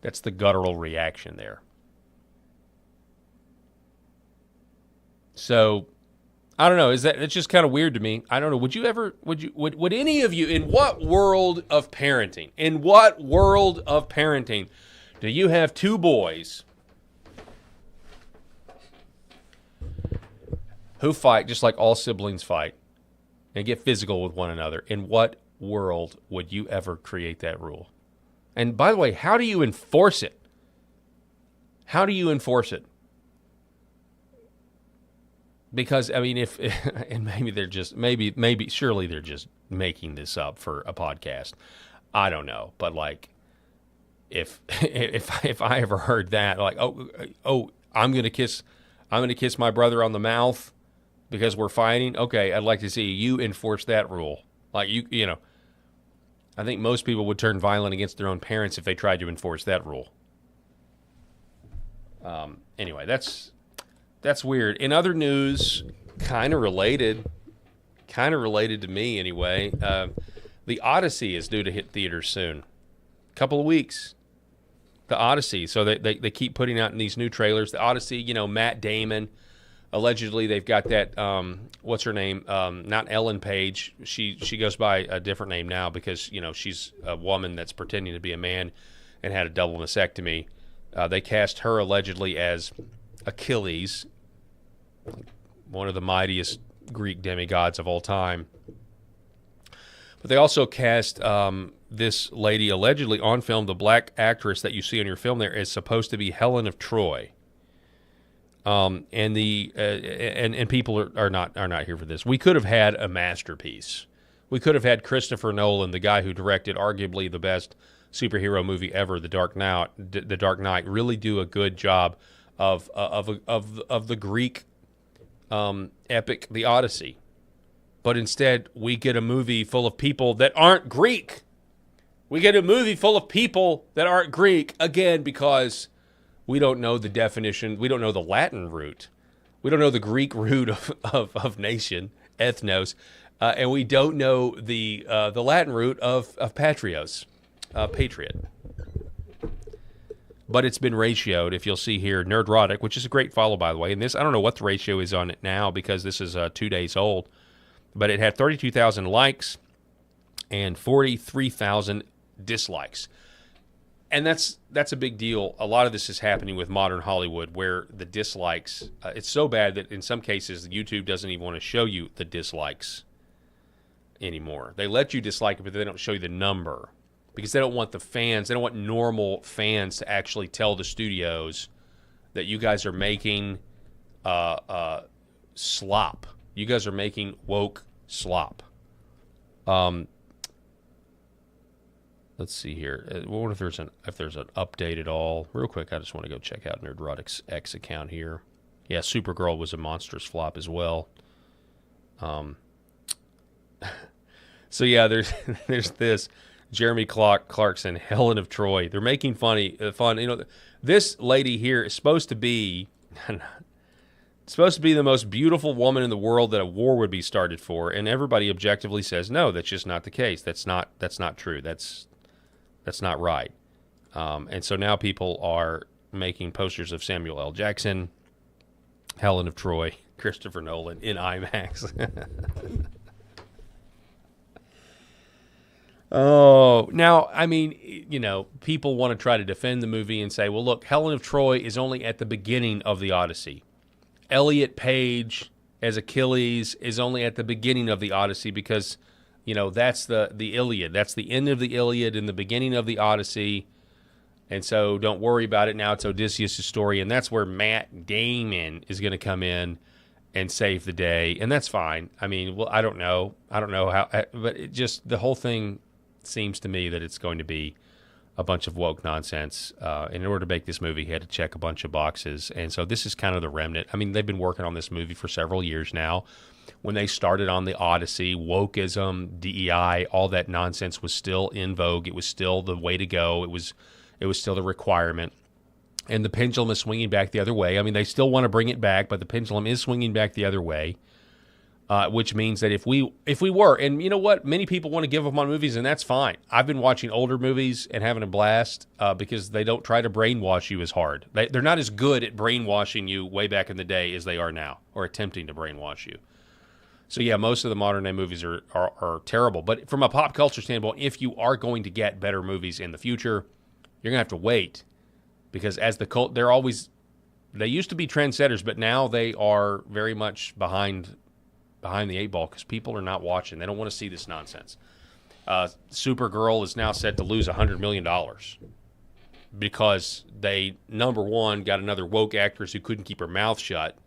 guttural reaction there. So I don't know. It's just kind of weird to me. I don't know. Would any of you, in what world of parenting do you have two boys who fight just like all siblings fight and get physical with one another? In what world would you ever create that rule? And by the way, how do you enforce it? How do you enforce it? Because, I mean, and surely they're just making this up for a podcast. I don't know. But like, if I ever heard that, like, I'm going to kiss my brother on the mouth because we're fighting. Okay. I'd like to see you enforce that rule. Like you know, I think most people would turn violent against their own parents if they tried to enforce that rule. Anyway, that's weird. In other news, kind of related to me anyway. The Odyssey is due to hit theaters soon. Couple of weeks. The Odyssey. So they keep putting out in these new trailers. The Odyssey, you know, Matt Damon. Allegedly, they've got that, what's her name? Not Ellen Page. She goes by a different name now because, you know, she's a woman that's pretending to be a man and had a double mastectomy. They cast her allegedly as Achilles, one of the mightiest Greek demigods of all time. But they also cast this lady allegedly on film. The black actress that you see in your film there is supposed to be Helen of Troy. And people are not here for this. We could have had a masterpiece. We could have had Christopher Nolan, the guy who directed arguably the best superhero movie ever, The Dark Knight, really do a good job of the Greek epic, The Odyssey. But instead, we get a movie full of people that aren't Greek. We get a movie full of people that aren't Greek, again, because we don't know the definition. We don't know the Latin root. We don't know the Greek root of nation, ethnos, and we don't know the Latin root of patrios, patriot. But it's been ratioed, if you'll see here, Nerdrotic, which is a great follow, by the way. And this, I don't know what the ratio is on it now because this is 2 days old. But it had 32,000 likes and 43,000 dislikes. And that's a big deal. A lot of this is happening with modern Hollywood where the dislikes, it's so bad that in some cases YouTube doesn't even want to show you the dislikes anymore. They let you dislike it, but they don't show you the number because they don't want the fans, they don't want normal fans to actually tell the studios that you guys are making slop. You guys are making woke slop. Let's see here. I wonder if there's an update at all. Real quick, I just want to go check out Nerdrotic's X account here. Yeah, Supergirl was a monstrous flop as well. So yeah, there's this Jeremy Clarkson, Helen of Troy. They're making fun. You know, this lady here is supposed to be the most beautiful woman in the world that a war would be started for, and everybody objectively says no. That's just not the case. That's not true. That's not right. And so now people are making posters of Samuel L. Jackson, Helen of Troy, Christopher Nolan in IMAX. Oh, now, I mean, you know, people want to try to defend the movie and say, well, look, Helen of Troy is only at the beginning of the Odyssey. Elliot Page as Achilles is only at the beginning of the Odyssey because, you know, that's the Iliad. That's the end of the Iliad and the beginning of the Odyssey. And so don't worry about it. Now it's Odysseus' story. And that's where Matt Damon is going to come in and save the day. And that's fine. I mean, well, I don't know how, but it just, the whole thing seems to me that it's going to be a bunch of woke nonsense. In order to make this movie, he had to check a bunch of boxes. And so this is kind of the remnant. I mean, they've been working on this movie for several years now. When they started on the Odyssey, wokeism, DEI, all that nonsense was still in vogue. It was still the way to go. It was still the requirement. and the pendulum is swinging back the other way. I mean, they still want to bring it back, but the pendulum is swinging back the other way, which means that if we were, and you know what, many people want to give up on movies, and that's fine. I've been watching older movies and having a blast because they don't try to brainwash you as hard. They're not as good at brainwashing you way back in the day as they are now, or attempting to brainwash you. So yeah, most of the modern day movies are terrible. But from a pop culture standpoint, if you are going to get better movies in the future, you're gonna have to wait. Because as the cult, they used to be trendsetters, but now they are very much behind the eight ball because people are not watching. They don't want to see this nonsense. Supergirl is now set to lose $100 million because they, number one, got another woke actress who couldn't keep her mouth shut.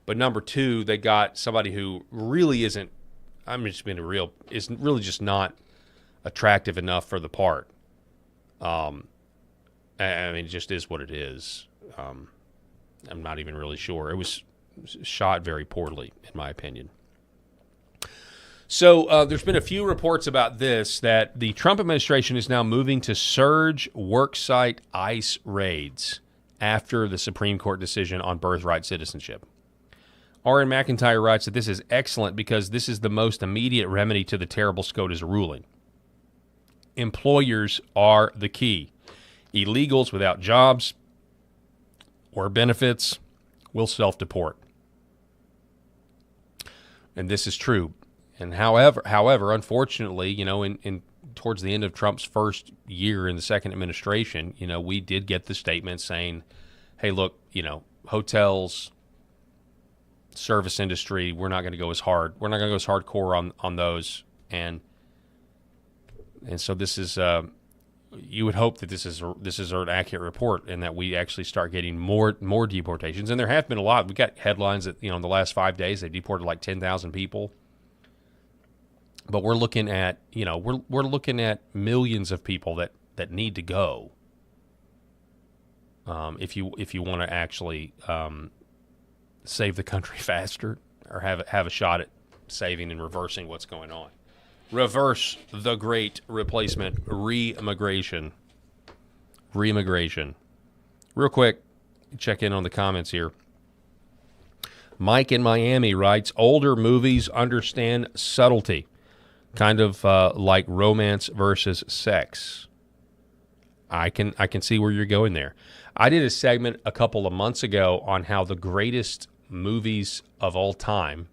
But number two, they got somebody who really isn't, I'm just being real, is really just not attractive enough for the part. I mean, it just is what it is. I'm not even really sure. It was shot very poorly, in my opinion. So there's been a few reports about this, that the Trump administration is now moving to surge worksite ICE raids after the Supreme Court decision on birthright citizenship. R.N. McIntyre writes that this is excellent because this is the most immediate remedy to the terrible SCOTUS ruling. Employers are the key. Illegals without jobs or benefits will self-deport. And this is true. And however, unfortunately, in towards the end of Trump's first year in the second administration, we did get the statement saying, hey, look, hotels, service industry, we're not going to go as hard. We're not going to go as hardcore on those. And so this is you would hope that this is an accurate report and that we actually start getting more deportations. And there have been a lot. We got headlines that in the last 5 days they deported like 10,000 people. But we're looking at we're looking at millions of people that need to go. If you want to actually save the country faster or have a shot at saving and reversing what's going on. Reverse the great replacement, re-immigration. Real quick, check in on the comments here. Mike in Miami writes, older movies understand subtlety, kind of like romance versus sex. I can see where you're going there. I did a segment a couple of months ago on how the greatest movies of all time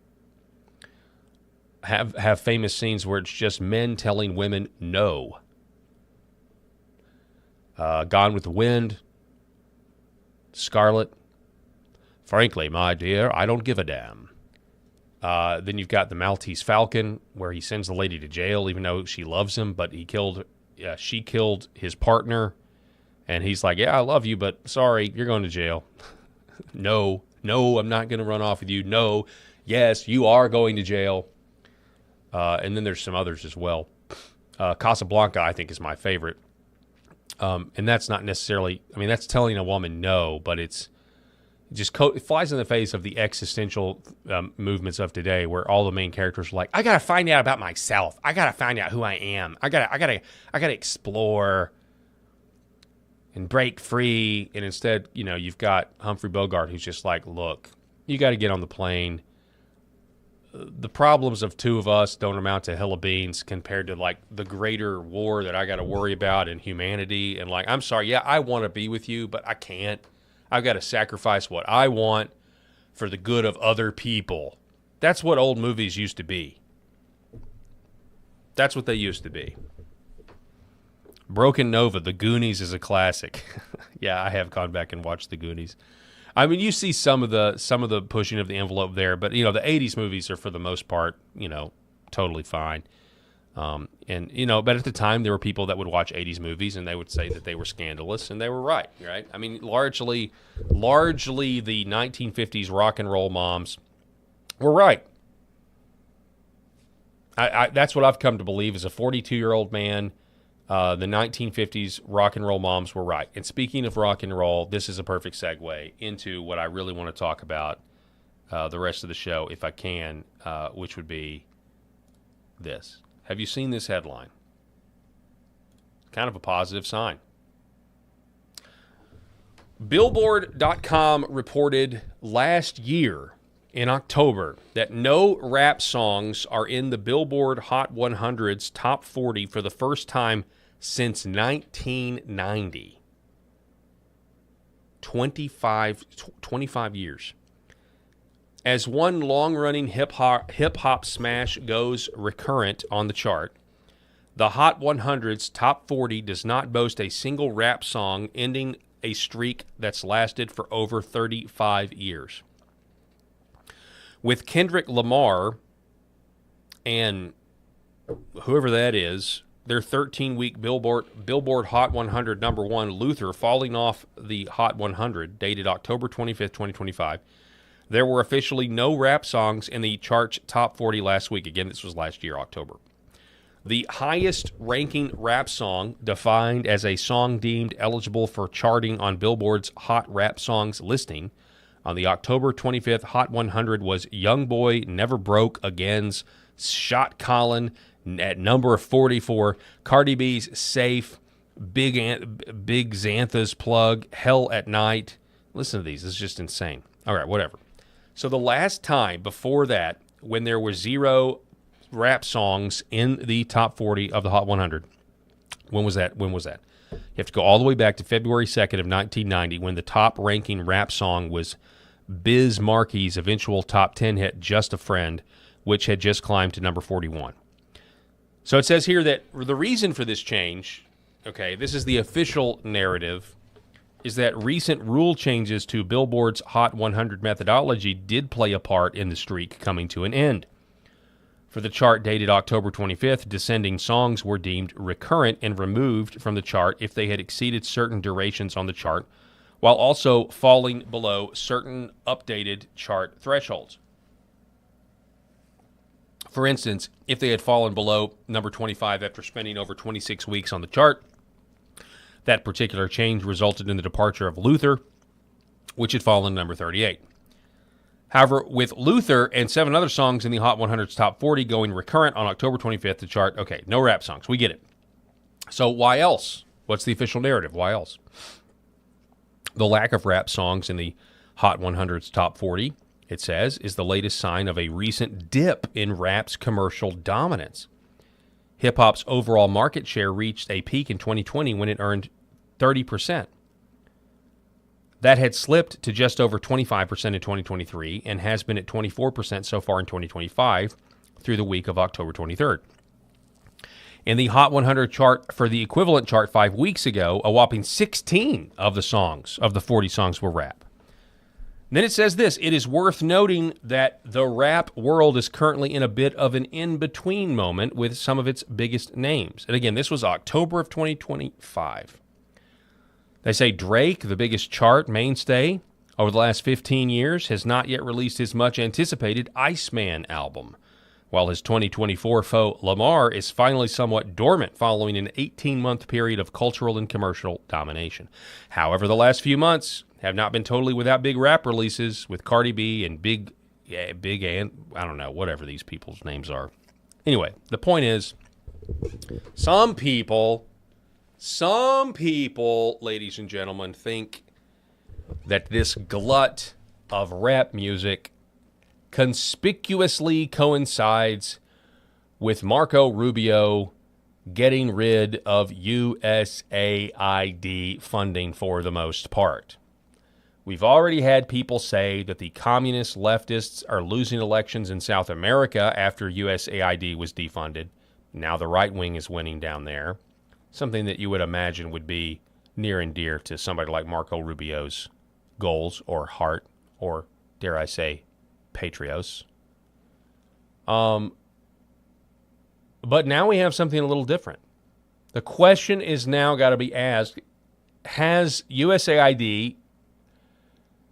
have famous scenes where it's just men telling women no. Gone with the Wind, Scarlet. Frankly, my dear, I don't give a damn. Then you've got the Maltese Falcon, where he sends the lady to jail even though she loves him, but she killed his partner, and he's like, yeah, I love you, but sorry, you're going to jail. No, I'm not going to run off with you. No, yes, you are going to jail. And then there's some others as well. Casablanca, I think, is my favorite. And that's not necessarily, that's telling a woman no, but it flies in the face of the existential movements of today, where all the main characters are like, I got to find out about myself. I got to find out who I am. I got to explore and break free. And instead, you've got Humphrey Bogart, who's just like, look, you got to get on the plane. The problems of two of us don't amount to a hill of beans compared to like the greater war that I got to worry about in humanity. And like, I'm sorry, yeah, I want to be with you, but I can't. I've got to sacrifice what I want for the good of other people. That's what old movies used to be. That's what they used to be. Broken Nova, The Goonies is a classic. Yeah, I have gone back and watched The Goonies. You see some of the pushing of the envelope there, but the 80s movies are for the most part, totally fine. But at the time there were people that would watch 80s movies and they would say that they were scandalous, and they were right? Largely the 1950s rock and roll moms were right. That's what I've come to believe as a 42-year-old man. The 1950s rock and roll moms were right. And speaking of rock and roll, this is a perfect segue into what I really want to talk about the rest of the show, if I can, which would be this. Have you seen this headline? Kind of a positive sign. Billboard.com reported last year in October that no rap songs are in the Billboard Hot 100's top 40 for the first time since 1990. 25 years. As one long-running hip-hop smash goes recurrent on the chart, the Hot 100's top 40 does not boast a single rap song, ending a streak that's lasted for over 35 years. With Kendrick Lamar and whoever that is, their 13-week Billboard Hot 100 number one, Luther, falling off the Hot 100, dated October 25th, 2025, there were officially no rap songs in the chart's top 40 last week. Again, this was last year, October. The highest-ranking rap song, defined as a song deemed eligible for charting on Billboard's Hot Rap Songs listing, on the October 25th Hot 100 was Youngboy Never Broke Again's Shot Callin' at number 44, Cardi B's Safe, Big Xantha's Plug, Hell at Night. Listen to these. This is just insane. All right, whatever. So the last time before that, when there were zero rap songs in the top 40 of the Hot 100, when was that? You have to go all the way back to February 2nd of 1990, when the top-ranking rap song was Biz Markie's eventual top 10 hit, Just a Friend, which had just climbed to number 41. So it says here that the reason for this change, okay, this is the official narrative, is that recent rule changes to Billboard's Hot 100 methodology did play a part in the streak coming to an end. For the chart dated October 25th, descending songs were deemed recurrent and removed from the chart if they had exceeded certain durations on the chart, while also falling below certain updated chart thresholds. For instance, if they had fallen below number 25 after spending over 26 weeks on the chart, that particular change resulted in the departure of Luther, which had fallen to number 38. However, with Luther and 7 other songs in the Hot 100's top 40 going recurrent on October 25th, the chart, okay, no rap songs. We get it. So why else? What's the official narrative? Why else? The lack of rap songs in the Hot 100's top 40, it says, is the latest sign of a recent dip in rap's commercial dominance. Hip-hop's overall market share reached a peak in 2020 when it earned 30%. That had slipped to just over 25% in 2023 and has been at 24% so far in 2025 through the week of October 23rd. In the Hot 100 chart for the equivalent chart 5 weeks ago, a whopping 16 of the 40 songs were rap. Then it says this: it is worth noting that the rap world is currently in a bit of an in-between moment with some of its biggest names. And again, this was October of 2025. They say Drake, the biggest chart mainstay over the last 15 years, has not yet released his much-anticipated Iceman album, while his 2024 foe Lamar is finally somewhat dormant following an 18-month period of cultural and commercial domination. However, the last few months have not been totally without big rap releases with Cardi B and Big, and I don't know, whatever these people's names are. Anyway, the point is, some people, ladies and gentlemen, think that this glut of rap music conspicuously coincides with Marco Rubio getting rid of USAID funding for the most part. We've already had people say that the communist leftists are losing elections in South America after USAID was defunded. Now the right wing is winning down there. Something that you would imagine would be near and dear to somebody like Marco Rubio's goals or heart, or dare I say, patrios. But now we have something a little different. The question is now got to be asked, has USAID,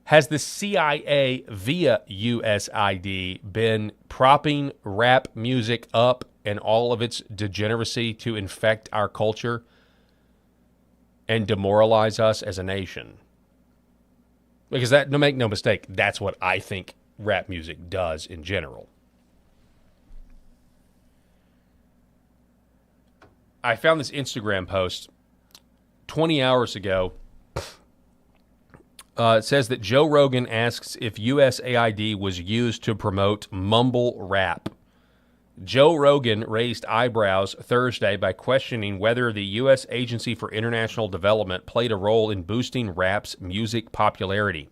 has the CIA via USAID been propping rap music up and all of its degeneracy to infect our culture and demoralize us as a nation? Because that, no, make no mistake, that's what I think rap music does in general. I found this Instagram post 20 hours ago It says that Joe Rogan asks if USAID was used to promote mumble rap. Joe Rogan raised eyebrows Thursday by questioning whether the U.S. Agency for International Development played a role in boosting rap's music popularity.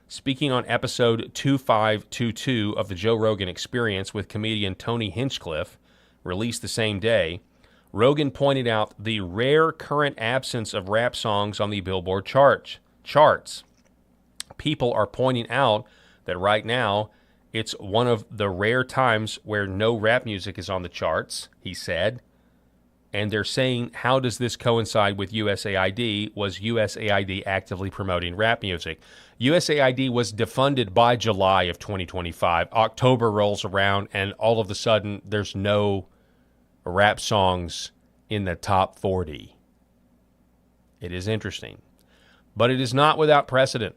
Speaking on episode 2522 of the Joe Rogan Experience with comedian Tony Hinchcliffe, released the same day, Rogan pointed out the rare current absence of rap songs on the Billboard charts. People are pointing out that right now it's one of the rare times where no rap music is on the charts, he said. And they're saying, how does this coincide with USAID? Was USAID actively promoting rap music? USAID was defunded by July of 2025. October rolls around, and all of a sudden, there's no rap songs in the top 40. It is interesting. But it is not without precedent.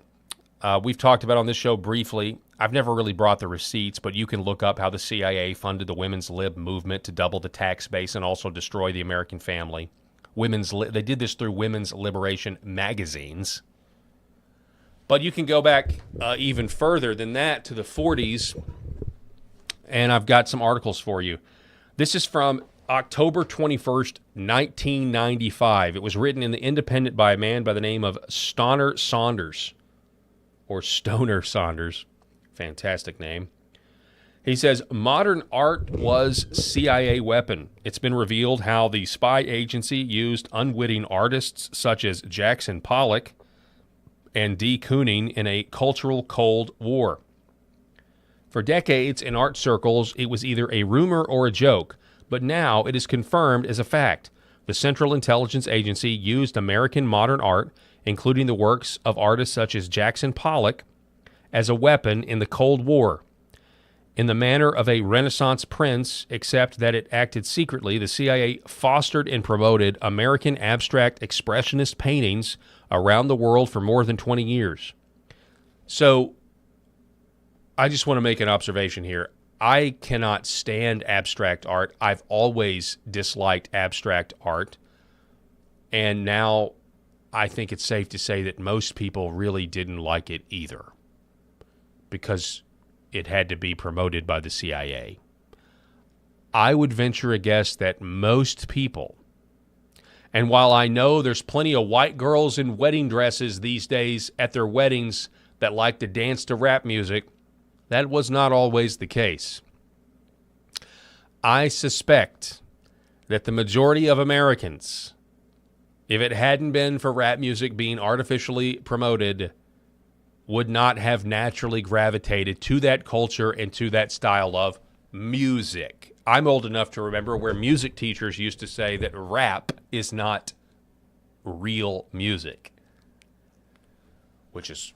We've talked about on this show briefly. I've never really brought the receipts, but you can look up how the CIA funded the women's lib movement to double the tax base and also destroy the American family. They did this through women's liberation magazines. But you can go back even further than that to the 40s, and I've got some articles for you. This is from October 21st, 1995. It was written in The Independent by a man by the name of Stoner Saunders. Fantastic name. He says, modern art was CIA weapon. It's been revealed how the spy agency used unwitting artists such as Jackson Pollock and D. Kooning in a cultural Cold War. For decades in art circles, it was either a rumor or a joke, but now it is confirmed as a fact. The Central Intelligence Agency used American modern art, including the works of artists such as Jackson Pollock, as a weapon in the Cold War. In the manner of a Renaissance prince, except that it acted secretly, the CIA fostered and promoted American abstract expressionist paintings around the world for more than 20 years. So, I just want to make an observation here. I cannot stand abstract art. I've always disliked abstract art. And now I think it's safe to say that most people really didn't like it either, because it had to be promoted by the CIA. I would venture a guess that most people, and while I know there's plenty of white girls in wedding dresses these days at their weddings that like to dance to rap music, that was not always the case. I suspect that the majority of Americans, if it hadn't been for rap music being artificially promoted, would not have naturally gravitated to that culture and to that style of music. I'm old enough to remember where music teachers used to say that rap is not real music, which is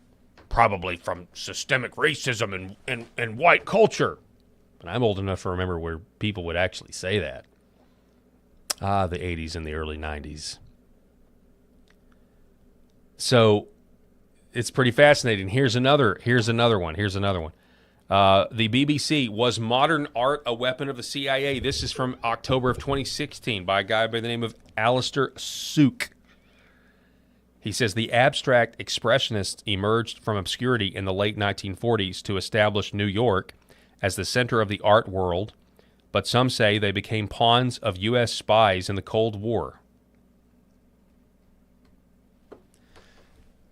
probably from systemic racism and white culture. But I'm old enough to remember where people would actually say that. The 80s and the early 90s. So it's pretty fascinating. Here's another one. The BBC, was modern art a weapon of the CIA? This is from October of 2016 by a guy by the name of Alistair Sook. He says the abstract expressionists emerged from obscurity in the late 1940s to establish New York as the center of the art world, but some say they became pawns of U.S. spies in the Cold War.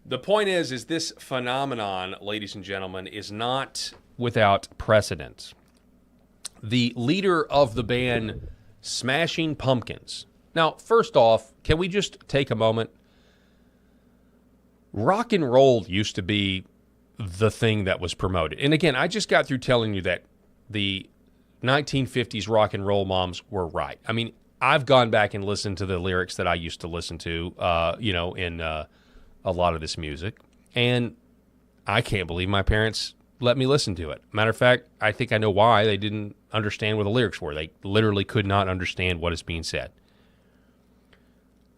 The point is this phenomenon, ladies and gentlemen, is not without precedent. The leader of the band Smashing Pumpkins. Now, first off, can we just take a moment? Rock and roll used to be the thing that was promoted. And again, I just got through telling you that the 1950s rock and roll moms were right. I mean, I've gone back and listened to the lyrics that I used to listen to, in a lot of this music. And I can't believe my parents let me listen to it. Matter of fact, I think I know why. They didn't understand what the lyrics were. They literally could not understand what is being said.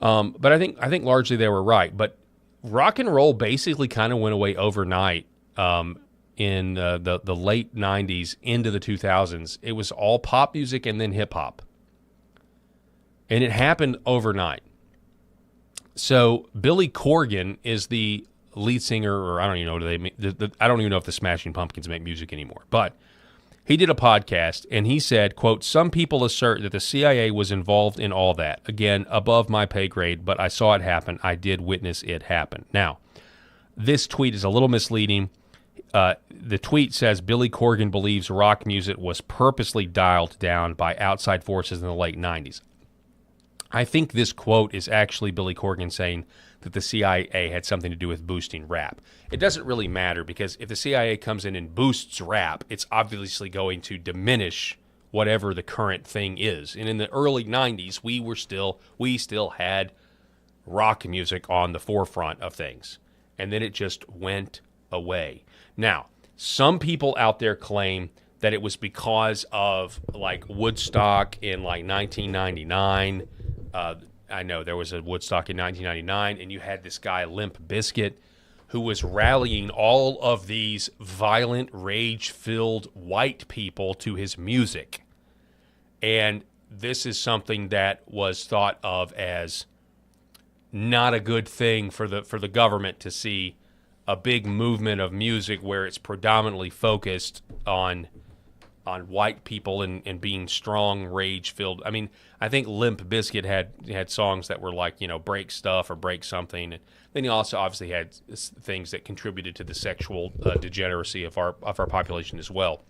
But I think largely they were right. But rock and roll basically kind of went away overnight in the late 90s into the 2000s. It was all pop music and then hip-hop. And it happened overnight. So Billy Corgan is the lead singer, or I don't even know, I don't even know if the Smashing Pumpkins make music anymore. But he did a podcast, and he said, quote, "Some people assert that the CIA was involved in all that. Again, above my pay grade, but I saw it happen. I did witness it happen." Now, this tweet is a little misleading. The tweet says Billy Corgan believes rock music was purposely dialed down by outside forces in the late 90s. I think this quote is actually Billy Corgan saying that the CIA had something to do with boosting rap. It doesn't really matter, because if the CIA comes in and boosts rap, it's obviously going to diminish whatever the current thing is. And in the early 90s, we still had rock music on the forefront of things. And then it just went away. Now, some people out there claim that it was because of like Woodstock in like 1999. I know there was a Woodstock in 1999, and you had this guy, Limp Bizkit, who was rallying all of these violent, rage-filled white people to his music. And this is something that was thought of as not a good thing for the government to see a big movement of music where it's predominantly focused on white people and being strong, rage-filled. I mean, I think Limp Bizkit had songs that were like, break stuff or break something. And then he also obviously had things that contributed to the sexual degeneracy of our population as well.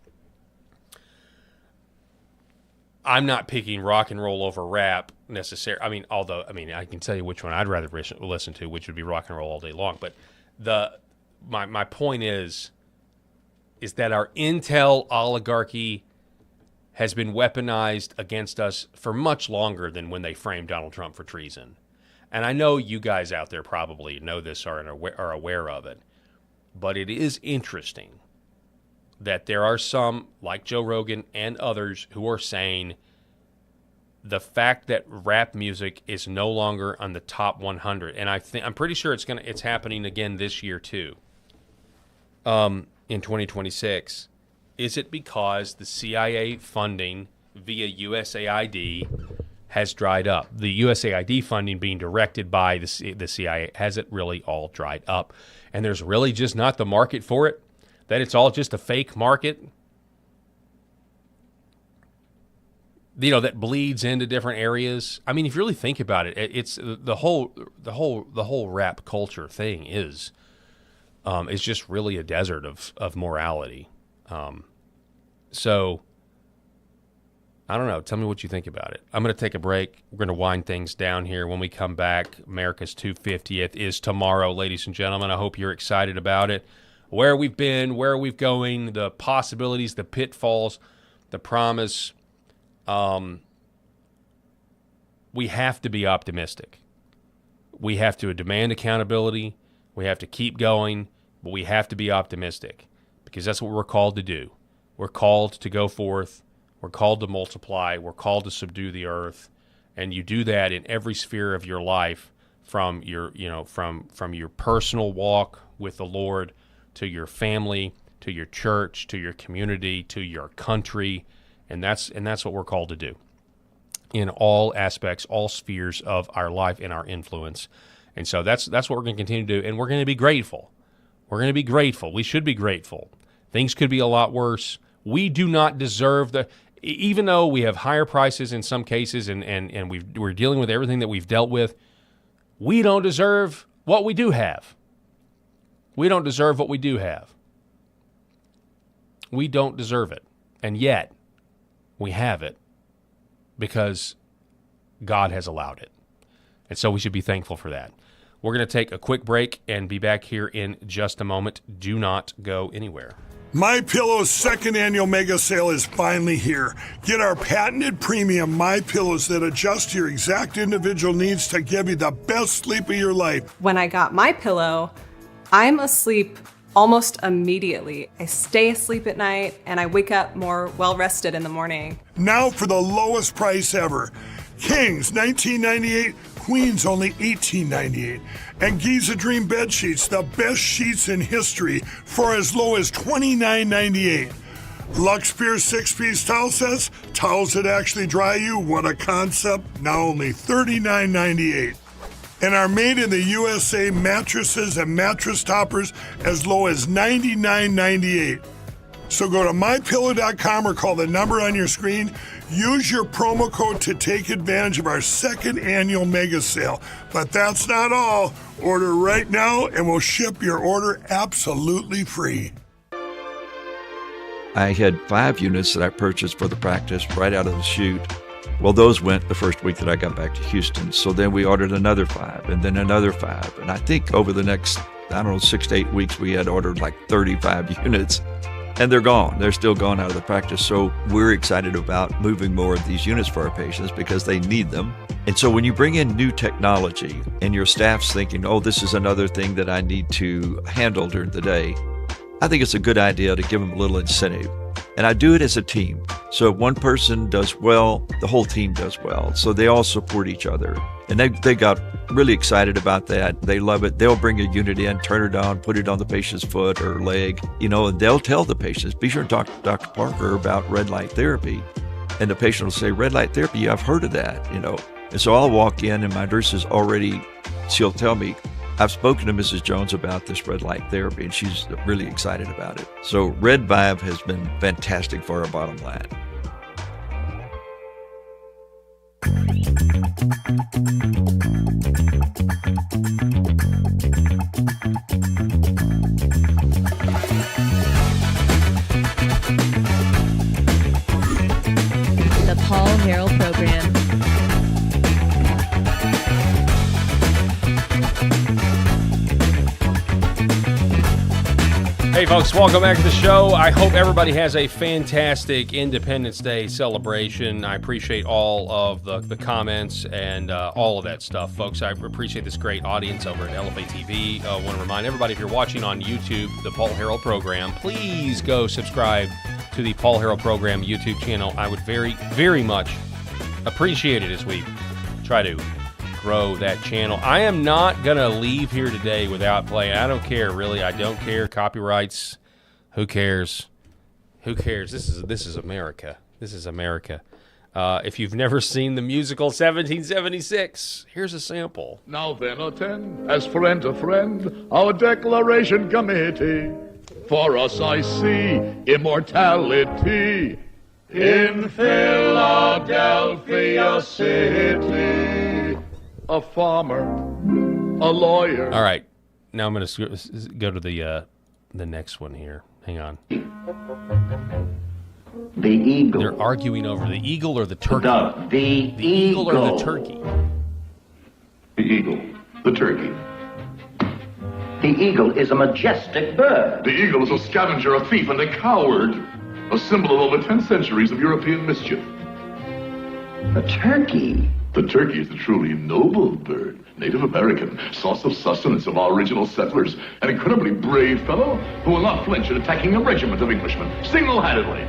I'm not picking rock and roll over rap necessarily. I can tell you which one I'd rather listen to, which would be rock and roll all day long. But my point is that our intel oligarchy has been weaponized against us for much longer than when they framed Donald Trump for treason. And I know you guys out there probably know this or are aware of it, but it is interesting that there are some, like Joe Rogan and others, who are saying the fact that rap music is no longer on the top 100, and I'm pretty sure it's happening again this year too. In 2026, is it because the CIA funding via USAID has dried up? The USAID funding being directed by the CIA, has it really all dried up? And there's really just not the market for it? That it's all just a fake market? That bleeds into different areas. I mean, if you really think about it, it's the whole rap culture thing is just really a desert of morality. So I don't know. Tell me what you think about it. I'm going to take a break. We're going to wind things down here. When we come back, America's 250th is tomorrow, ladies and gentlemen. I hope you're excited about it. Where we've been, where we're going, the possibilities, the pitfalls, the promise. We have to be optimistic. We have to demand accountability. We have to keep going, but we have to be optimistic, because that's what we're called to do. We're called to go forth. We're called to multiply. We're called to subdue the earth. And you do that in every sphere of your life, from your, from your personal walk with the Lord, to your family, to your church, to your community, to your country. And that's what we're called to do in all aspects, all spheres of our life and our influence. And so that's what we're going to continue to do. And we're going to be grateful. We're going to be grateful. We should be grateful. Things could be a lot worse. We do not deserve even though we have higher prices in some cases and we're dealing with everything that we've dealt with, we don't deserve what we do have. We don't deserve what we do have. We don't deserve it. And yet, we have it because God has allowed it. And so we should be thankful for that. We're going to take a quick break and be back here in just a moment. Do not go anywhere. MyPillow's second annual mega sale is finally here. Get our patented premium MyPillows that adjust to your exact individual needs to give you the best sleep of your life. When I got MyPillow, I'm asleep almost immediately. I stay asleep at night and I wake up more well-rested in the morning. Now for the lowest price ever. Kings, $19.98. Queens, only $18.98. And Giza Dream bed sheets, the best sheets in history, for as low as $29.98. Lux Pure 6-piece towel sets, towels that actually dry you. What a concept. Now only $39.98. and are made in the USA mattresses and mattress toppers as low as $99.98. So go to mypillow.com or call the number on your screen. Use your promo code to take advantage of our second annual mega sale. But that's not all. Order right now and we'll ship your order absolutely free. I had 5 units that I purchased for the practice right out of the chute. Well, those went the first week that I got back to Houston. So then we ordered another 5 and then another 5. And I think over the next, 6 to 8 weeks, we had ordered like 35 units. And they're gone. They're still gone out of the practice. So we're excited about moving more of these units for our patients because they need them. And so when you bring in new technology and your staff's thinking, oh, this is another thing that I need to handle during the day, I think it's a good idea to give them a little incentive. And I do it as a team. So if one person does well, the whole team does well. So they all support each other. And they got really excited about that. They love it. They'll bring a unit in, turn it on, put it on the patient's foot or leg, and they'll tell the patients, be sure to talk to Dr. Parker about red light therapy. And the patient will say, red light therapy, I've heard of that, And so I'll walk in and my nurse is she'll tell me, I've spoken to Mrs. Jones about this red light therapy, and she's really excited about it. So Red Vibe has been fantastic for our bottom line. The Paul Harrell Program. Hey folks, welcome back to the show. I hope everybody has a fantastic Independence Day celebration. I appreciate all of the comments and all of that stuff, folks. I appreciate this great audience over at LFA TV. I want to remind everybody, if you're watching on YouTube, the Paul Harrell Program, please go subscribe to the Paul Harrell Program YouTube channel. I would very, very much appreciate it as we try to grow that channel. I am not going to leave here today without playing. I don't care, really. I don't care. Copyrights. Who cares? Who cares? This is America. This is America. If you've never seen the musical 1776, here's a sample. Now then, attend, as friend to friend, our declaration committee. For us I see immortality in Philadelphia City. A farmer, a lawyer. All right, now I'm going to go to the next one here. Hang on. The eagle. They're arguing over the eagle or the turkey. The eagle or the turkey. The eagle, the turkey. The eagle is a majestic bird. The eagle is a scavenger, a thief, and a coward. A symbol of over 10 centuries of European mischief. The turkey. The turkey is a truly noble bird, Native American, source of sustenance of our original settlers, an incredibly brave fellow who will not flinch at attacking a regiment of Englishmen, single-handedly.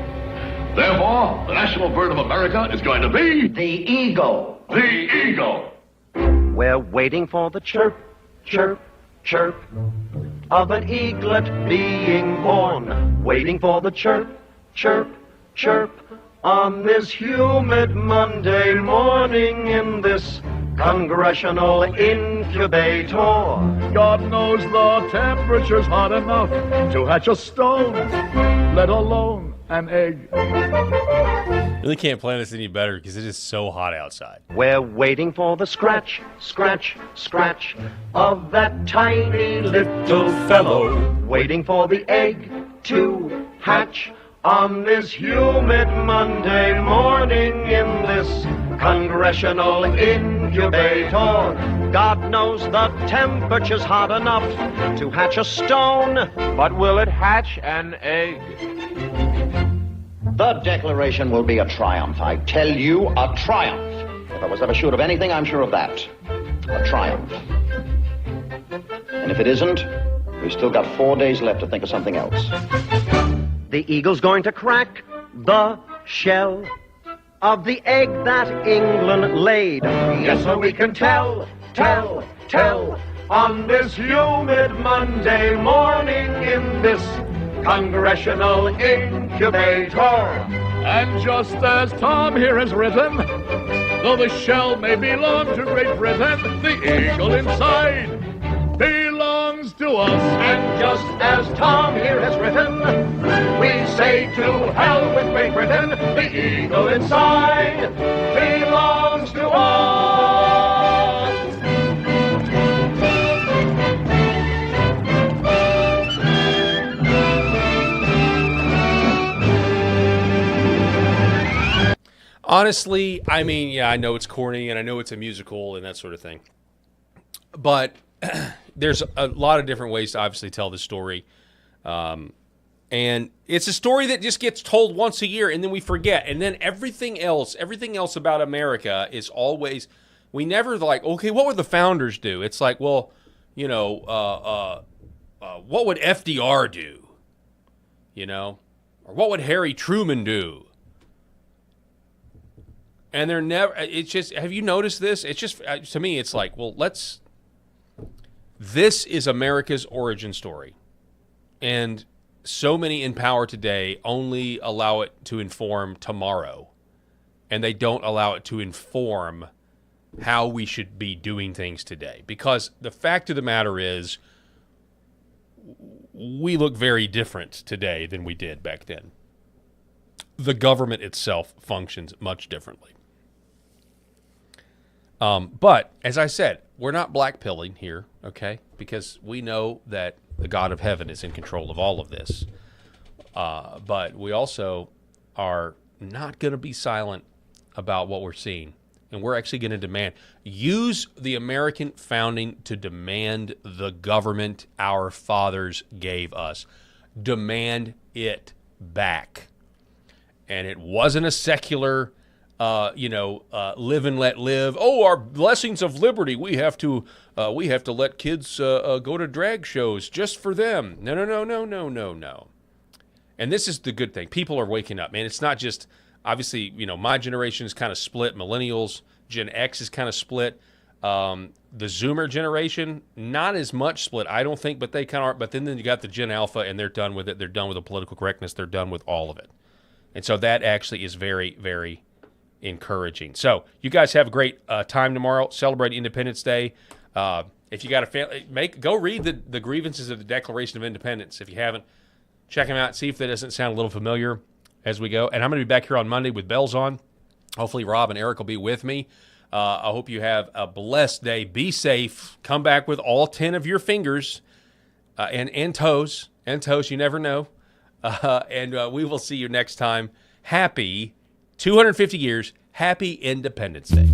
Therefore, the national bird of America is going to be... The eagle. The eagle. We're waiting for the chirp, chirp, chirp of an eaglet being born. Waiting for the chirp, chirp, chirp on this humid Monday morning in this congressional incubator. God knows the temperature's hot enough to hatch a stone, let alone an egg. Really can't plan this any better because it is so hot outside. We're waiting for the scratch, scratch, scratch of that tiny little fellow. Waiting for the egg to hatch on this humid Monday morning in this congressional incubator. God knows the temperature's hot enough to hatch a stone, but will it hatch an egg? The declaration will be a triumph. I tell you, a triumph. If I was ever sure of anything, I'm sure of that. A triumph. And if it isn't, we've still got 4 days left to think of something else. The eagle's going to crack the shell of the egg that England laid. Yes, sir, we can tell on this humid Monday morning in this congressional incubator. And just as Tom here has written, Though the shell may belong to Great Britain, the eagle inside belongs to us. And just as Tom here has written, we say to hell with Great Britain, the eagle inside belongs to us. Honestly, I mean, yeah, I know it's corny and I know it's a musical and that sort of thing. But there's a lot of different ways to obviously tell this story. And it's a story that just gets told once a year and then we forget. And then everything else about America is always, we never like, okay, what would the founders do? It's like, well, you know, what would FDR do? You know? Or what would Harry Truman do? And they're never, it's just, have you noticed this? It's just, to me, it's like, well, this is America's origin story. And so many in power today only allow it to inform tomorrow. And they don't allow it to inform how we should be doing things today. Because the fact of the matter is, we look very different today than we did back then. The government itself functions much differently. But, as I said, we're not blackpilling here, okay? Because we know that the God of heaven is in control of all of this. But we also are not going to be silent about what we're seeing. And we're actually going to use the American founding to demand the government our fathers gave us. Demand it back. And it wasn't a secular, live and let live. Oh, our blessings of liberty. We have to let kids go to drag shows just for them. No. And this is the good thing. People are waking up, man. It's not just, obviously, my generation is kind of split. Millennials, Gen X is kind of split. The Zoomer generation, not as much split, I don't think, but they kind of are. But then you got the Gen Alpha, and they're done with it. They're done with the political correctness. They're done with all of it. And so that actually is very, very encouraging. So you guys have a great time tomorrow. Celebrate Independence Day. If you got a family, go read the grievances of the Declaration of Independence. If you haven't, check them out. See if that doesn't sound a little familiar as we go. And I'm going to be back here on Monday with bells on. Hopefully Rob and Eric will be with me. I hope you have a blessed day. Be safe. Come back with all 10 of your fingers and toes. And toes, you never know. And we will see you next time. Happy 250 years. Happy Independence Day.